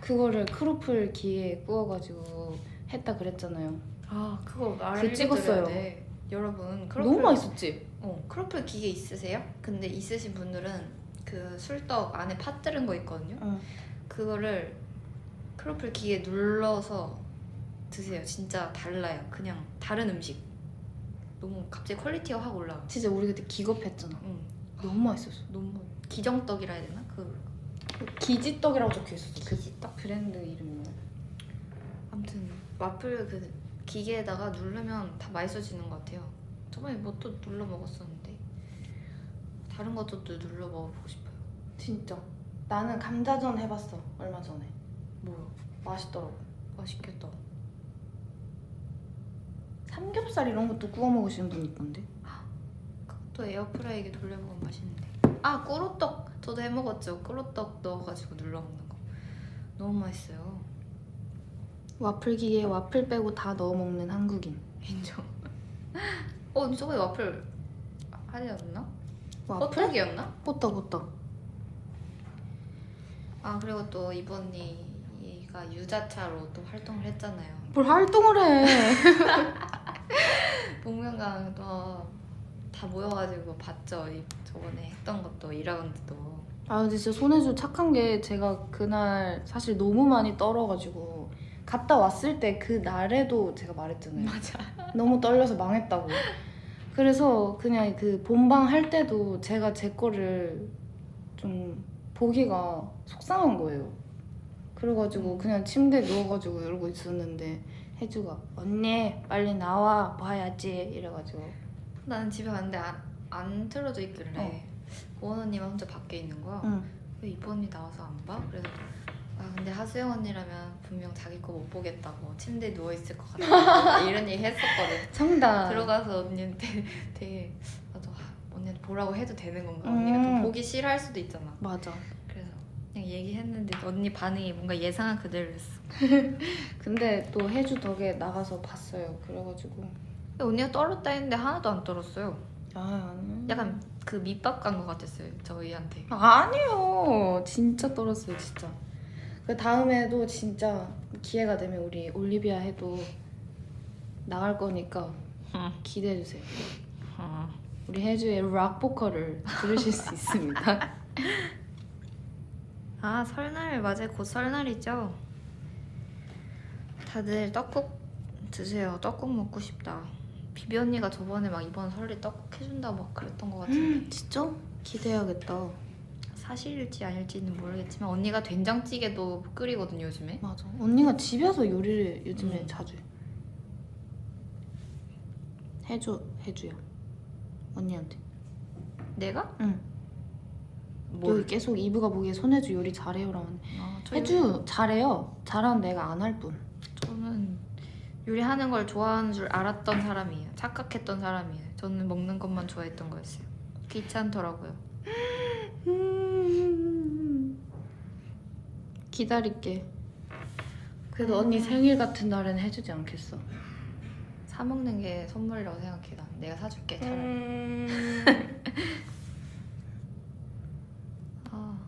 그거를 크로플 기에 구워가지고 했다 그랬잖아요. 아 그거 그 찍었어요. 알려드려야 돼. 여러분 너무 맛있었지? 크로플 기계 있으세요? 근데 있으신 분들은 그 술떡 안에 팥 들은 거 있거든요. 응. 그거를 크로플 기계에 눌러서 드세요. 진짜 달라요. 그냥 다른 음식. 너무 갑자기 퀄리티가 확 올라가. 진짜 우리 그때 기겁했잖아. 응. 너무 맛있었어. 너무 기정떡이라 해야 되나? 그 기지떡이라고 적혀 있었어. 그 기지떡? 브랜드 이름이. 아무튼 와플 그 기계에다가 누르면 다 맛있어지는 것 같아요. 저번에 뭐 또 눌러 먹었었는데 다른 것도 또 눌러 먹어보고 싶어요. 진짜. 나는 감자전 해봤어 얼마 전에. 뭐야? 맛있더라고. 맛있겠다. 삼겹살 이런 것도 구워 먹으시는 분 있던데. 또 에어프라이기에 돌려 먹으면 맛있는데. 아 꼬로떡 저도 해 먹었죠. 꼬로떡 넣어가지고 눌러 먹는 거 너무 맛있어요. 와플 기계에 와플 빼고 다 넣어 먹는 한국인. 인정. 근데 저번에 와플 하려였나? 와플? 호떡이었나? 호떡. 아 그리고 또 이번이가 유자차로 또 활동을 했잖아요. 뭘 활동을 해? 복면가왕도 다 모여가지고 봤죠. 저번에 했던 것도 2라운드도. 아 근데 진짜 손혜주 착한 게 제가 그날 사실 너무 많이 떨어가지고 갔다 왔을 때 그 날에도 제가 말했잖아요. 맞아. 너무 떨려서 망했다고. 그래서 그냥 그 본방 할 때도 제가 제 거를 좀 보기가 속상한 거예요. 그래가지고 그냥 침대에 누워가지고 이러고 있었는데 혜주가 언니 빨리 나와 봐야지 이래가지고 나는 집에 갔는데 안 틀어져 있길래 고원 언니만 혼자 밖에 있는 거야. 응. 왜 이번 언니 나와서 안 봐? 그래서 근데 하수영 언니라면 분명 자기 거 못 보겠다고 침대에 누워 있을 것 같다 이런 얘기 했었거든. 정답. 들어가서 언니한테 되게 나도 언니한테 보라고 해도 되는 건가? 언니가 또 보기 싫어할 수도 있잖아. 맞아. 그래서 그냥 얘기했는데 언니 반응이 뭔가 예상한 그대로였어. 근데 또 혜주 덕에 나가서 봤어요. 그래가지고 근데 언니가 떨었다 했는데 하나도 안 떨었어요. 아니. 약간 그 밑밥 간 것 같았어요 저희한테. 아니요. 진짜 떨었어요, 진짜. 그 다음에도 진짜 기회가 되면 우리 올리비아 해도 나갈 거니까 기대해 주세요. 우리 혜주의 락 보컬을 들으실 수 있습니다. 아 설날 맞아요. 곧 설날이죠. 다들 떡국 드세요. 떡국 먹고 싶다. 비비 언니가 저번에 막 이번 설에 떡국 해준다 막 그랬던 것 같은데 진짜? 기대해야겠다. 사실일지 아닐지는 모르겠지만 언니가 된장찌개도 끓이거든요 요즘에. 맞아. 언니가 집에서 요리를 요즘에 자주 해. 해주요. 언니한테. 내가? 응. 뭘? 여기 계속 이브가 보기에 손혜주 요리 잘해요라는. 저희- 혜주 잘해요. 잘하는 내가 안 할 뿐. 저는 요리하는 걸 좋아하는 줄 알았던 사람이에요. 착각했던 사람이에요. 저는 먹는 것만 좋아했던 거였어요. 귀찮더라고요. 기다릴게. 그래도 언니 생일 같은 날엔 해주지 않겠어. 사 먹는 게 선물이라고 생각해. 난 내가 사줄게 차라리. 아.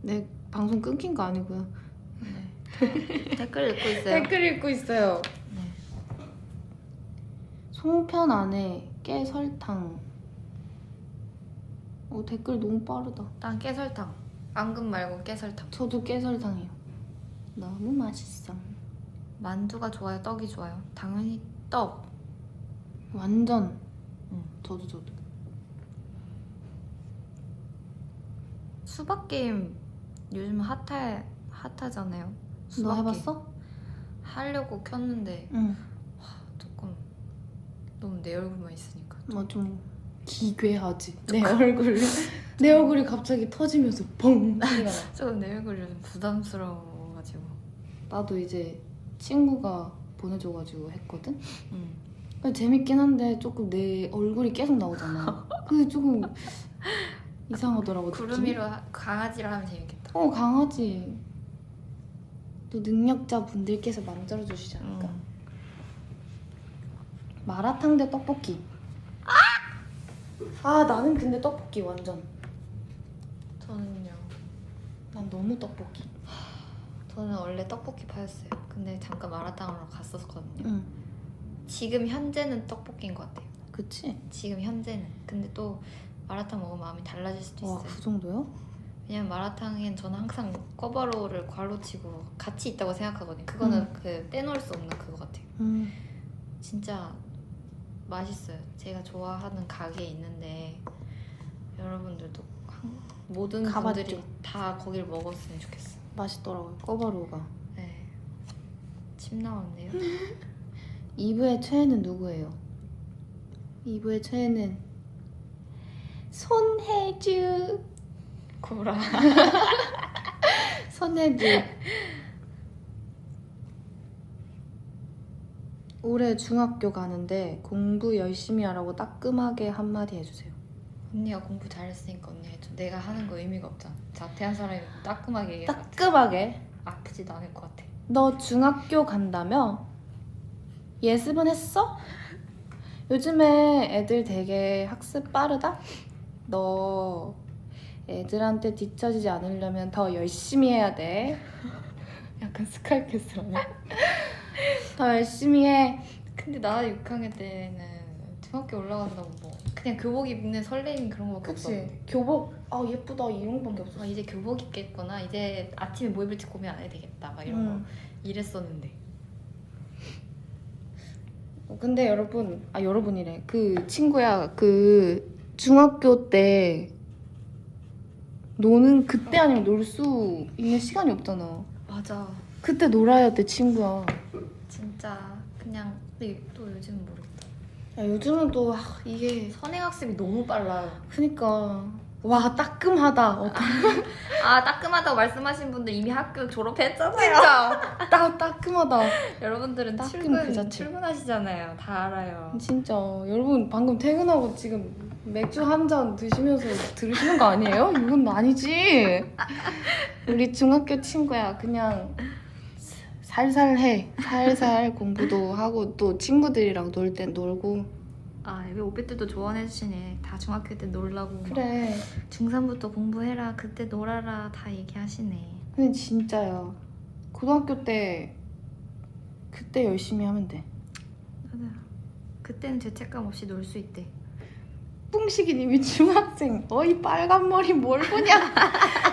내 방송 끊긴 거 아니고요. 댓글 읽고 있어요. 댓글 읽고 있어요. 네. 송편 안에 깨 설탕. 댓글 너무 빠르다. 난 깨설탕. 앙금 말고 깨설탕. 저도 깨 설탕이요. 너무 맛있어. 만두가 좋아요? 떡이 좋아요? 당연히 떡. 완전. 응. 저도. 수박 게임 요즘 핫하잖아요. 너 수박 해봤어? 게임. 하려고 켰는데 응. 조금 너무 내 얼굴만 있으니까. 좀 기괴하지. 내 얼굴이 갑자기 터지면서 뻥 소리가 나. 조금 내 얼굴이 좀 부담스러워가지고. 나도 이제 친구가 보내줘가지고 했거든. 응. 재밌긴 한데 조금 내 얼굴이 계속 나오잖아. 그게 조금 이상하더라고. 느낌이. 구름이로 강아지를 하면 재밌겠다. 강아지. 또 능력자 분들께서 만들어주시지 않을까. 마라탕 대 떡볶이. 아 나는 근데 떡볶이 완전. 저는요. 난 너무 떡볶이. 저는 원래 떡볶이 파였어요. 근데 잠깐 마라탕으로 갔었거든요. 응. 지금 현재는 떡볶이인 것 같아요. 그치? 지금 현재는. 근데 또 마라탕 먹으면 마음이 달라질 수도 와 있어요. 그 정도요? 왜냐면 마라탕엔 저는 항상 꿔바로우를 괄호치고 같이 있다고 생각하거든요. 그거는 그 떼놓을 수 없는 그거 같아요. 진짜 맛있어요. 제가 좋아하는 가게에 있는데 여러분들도 모든 가봤죠? 분들이 다 거기를 먹었으면 좋겠어요. 맛있더라고요. 꿔바로우가. 네. 침 나왔네요. 2부의 최애는 누구예요? 2부의 최애는 손혜주. 구라. 손혜주. 올해 중학교 가는데 공부 열심히 하라고 따끔하게 한마디 해주세요. 언니가 공부 잘했으니까 언니 해줘. 내가 하는 거 의미가 없잖아. 자퇴한 사람이 따끔하게 얘기해. 따끔하게. 아프지도 않을 것 같아. 너 중학교 간다며? 예습은 했어? 요즘에 애들 되게 학습 빠르다? 너 애들한테 뒤처지지 않으려면 더 열심히 해야 돼. 약간 스카이캐슬하네. 더 열심히 해. 근데 나 6학년 때는 중학교 올라간다고 뭐 그냥 교복 입는 설레임 그런 거밖에 없었는데. 교복 아 예쁘다 이런 거밖에 없어. 아, 이제 교복 입겠구나. 이제 아침에 뭐 입을지 고민 안 해도 되겠다. 막 이런 거 이랬었는데. 근데 여러분이래. 그 친구야 그 중학교 때 노는 그때 아니면 놀 수 있는 시간이 없잖아. 맞아. 그때 놀아야 돼 친구야. 진짜 그냥 근데 또 요즘은 모르겠다. 야, 요즘은 또 이게 선행학습이 너무 빨라요. 그니까 와 따끔하다. 아 따끔하다고 말씀하신 분들 이미 학교 졸업했잖아요. 진짜 따끔하다. 여러분들은 따끔 그 자체. 출근하시잖아요. 다 알아요. 진짜 여러분 방금 퇴근하고 지금 맥주 한 잔 드시면서 들으시는 거 아니에요? 이건 아니지. 우리 중학교 친구야 그냥 살살 해. 살살 공부도 하고 또 친구들이랑 놀 땐 놀고. 아 왜 오빠들도 조언해주시네. 다 중학교 때 놀라고. 그래. 중3부터 공부해라. 그때 놀아라. 다 얘기하시네. 근데 진짜야. 고등학교 때 그때 열심히 하면 돼. 맞아. 그때는 죄책감 없이 놀 수 있대. 뿡식이님이 중학생 어이 빨간 머리 뭘 보냐.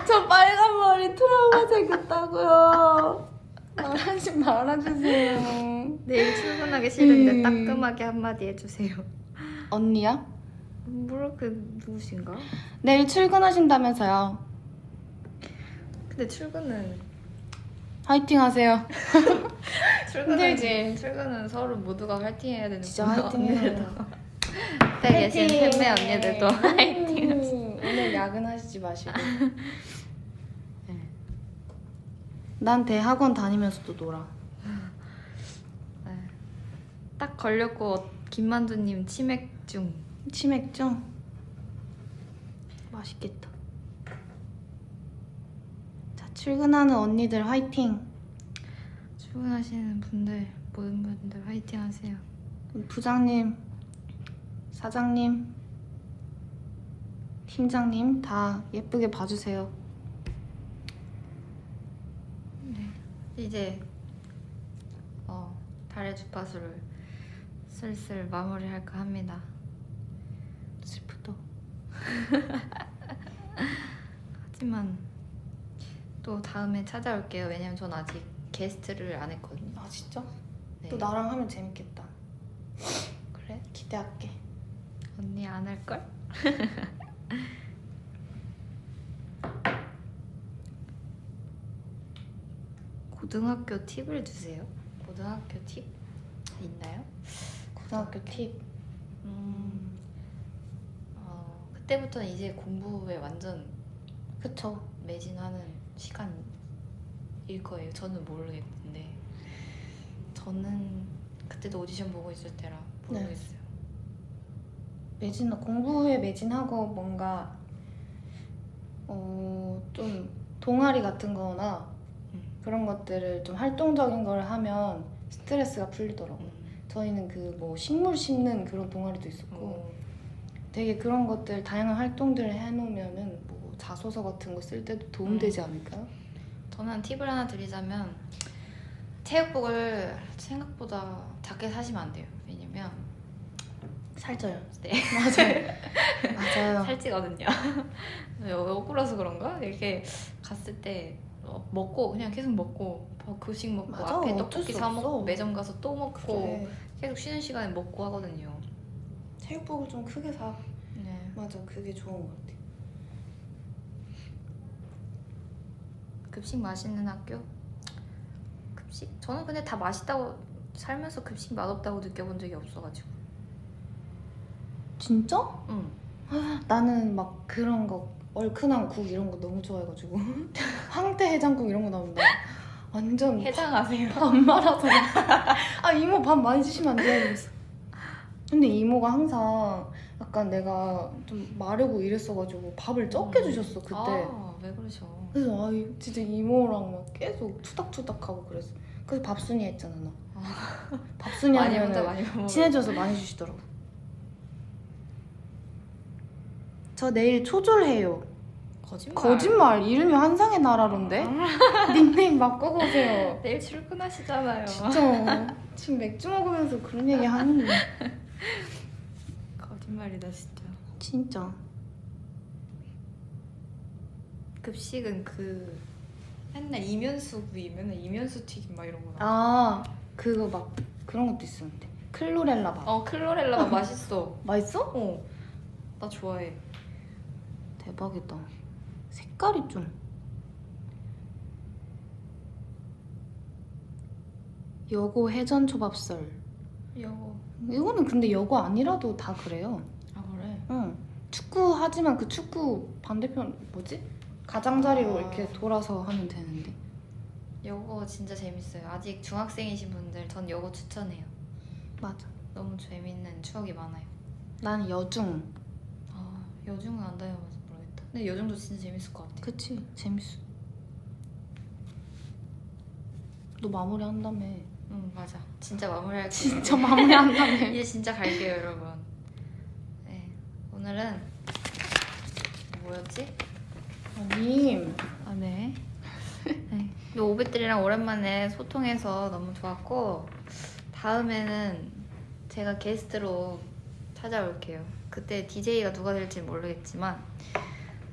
저 빨간 머리 트라우마 생겼다고요. 말하지 말아주세요. 내일 출근하기 싫은데 음. 따끔하게 한마디 해주세요. 언니야? 그 누구신가? 내일 출근하신다면서요. 근데 출근은 화이팅 힘들지. 출근은 서로 모두가 화이팅해야 되는 진짜 거야. 화이팅해요. 옆에 계신 팬매 언니들도 화이팅. 오늘 야근하시지 마시고. 난 대학원 다니면서도 놀아. 네. 딱 걸렸고 김만두님 치맥 중. 치맥중? 맛있겠다. 자, 출근하는 언니들 화이팅. 출근하시는 분들 모든 분들 화이팅 하세요. 부장님, 사장님, 팀장님 다 예쁘게 봐주세요. 이제 달의 주파수를 슬슬 마무리할까 합니다. 슬프다. 하지만 또 다음에 찾아올게요. 왜냐면 전 아직 게스트를 안 했거든요. 아 진짜? 네. 또 나랑 하면 재밌겠다. 그래? 기대할게. 언니 안 할걸? 고등학교 팁을 주세요. 고등학교 팁 있나요? 고등학교 팁. 그때부터는 이제 공부에 완전 그쵸. 매진하는 시간일 거예요. 저는 모르겠는데 저는 그때도 오디션 보고 있을 때라 모르겠어요. 공부에 매진하고 뭔가 좀 동아리 같은 거나 그런 것들을 좀 활동적인 걸 하면 스트레스가 풀리더라고요. 저희는 그 뭐 식물 심는 그런 동아리도 있었고 되게 그런 것들 다양한 활동들을 해놓으면은 뭐 자소서 같은 거 쓸 때도 도움되지 않을까요? 저는 팁을 하나 드리자면 체육복을 생각보다 작게 사시면 안 돼요. 왜냐면 살쪄요. 네. 맞아요. 맞아요. 살찌거든요. 억울해서 그런가? 이렇게 갔을 때 먹고 그냥 계속 먹고 급식 먹고 맞아, 앞에 어쩔 떡볶이 수 사 없어. 먹고 매점 가서 또 먹고 그래. 계속 쉬는 시간에 먹고 하거든요. 체육복을 좀 크게 사. 네. 맞아, 그게 좋은 것 같아. 급식 맛있는 학교? 급식? 저는 근데 다 맛있다고 살면서 급식 맛없다고 느껴본 적이 없어가지고. 진짜? 응. 나는 막 그런 거 얼큰한 국 이런 거 너무 좋아해가지고 황태 해장국 이런 거 나온다. 완전 해장하세요. 밥 말아서 아 이모 밥 많이 주시면 안 돼요 이랬어. 근데 이모가 항상 약간 내가 좀 마르고 이랬어가지고 밥을 적게 주셨어 그때. 아, 왜 그러셔? 그래서 진짜 이모랑 막 계속 투닥투닥하고 그랬어. 그래서 밥순이 했잖아 나. 밥순이 많이 혼자 하면 많이 먹어. 친해져서 많이 주시더라고. 저 내일 초졸해요. 거짓말. 이름이 환상의 나라론데? 닉네임 바꾸고 오세요. 내일 출근하시잖아요. 진짜 지금 맥주 먹으면서 그런 얘기 하는 거 거짓말이다 진짜. 진짜. 급식은 그 맨날 이면수 구이, 맨날 이면수 튀김 막 이런 거. 그거 막 그런 것도 있었는데 클로렐라 밥. 클로렐라가 맛있어. 맛있어? 나 좋아해. 대박이다. 색깔이 좀 여고 해전 초밥설. 여보. 이거는 근데 여고 아니라도 다 그래요. 아 그래? 응. 축구 하지만 그 축구 반대편 뭐지? 가장자리로 아. 이렇게 돌아서 하면 되는데. 여고 진짜 재밌어요. 아직 중학생이신 분들 전 여고 추천해요. 맞아. 너무 재밌는 추억이 많아요. 난 여중. 여중은 안 다녀봐서 모르겠다. 근데 여중도 진짜 재밌을 것 같아. 그치 재밌어. 너 마무리 한다며. 응 맞아. 진짜 마무리할게요. 진짜 마무리 한다며. 이제 진짜 갈게요 여러분. 네 오늘은 뭐였지? 아님. 네. 네. 오빛들이랑 오랜만에 소통해서 너무 좋았고 다음에는 제가 게스트로 찾아올게요. 그때 DJ가 누가 될지 모르겠지만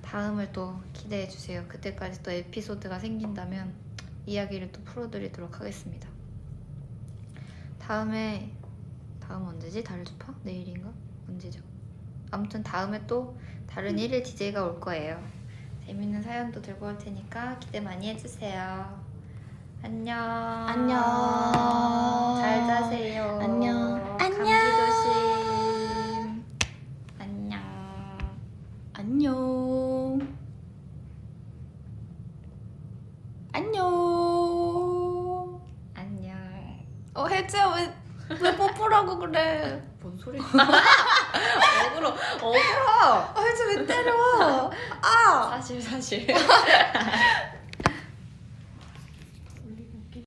다음을 또 기대해 주세요. 그때까지 또 에피소드가 생긴다면 이야기를 또 풀어드리도록 하겠습니다. 다음 언제지? 달주파? 내일인가? 언제죠? 아무튼 다음에 또 다른 1일 DJ가 올 거예요. 재밌는 사연도 들고 올 테니까 기대 많이 해주세요. 안녕. 안녕. 잘 자세요. 안녕. 감기 조심. 안녕. 안녕. 안녕. 안녕. 혜지야 왜 뽀뽀라고 그래? 뭔 소리야? 억울어. 혜지 왜 때려? 사실.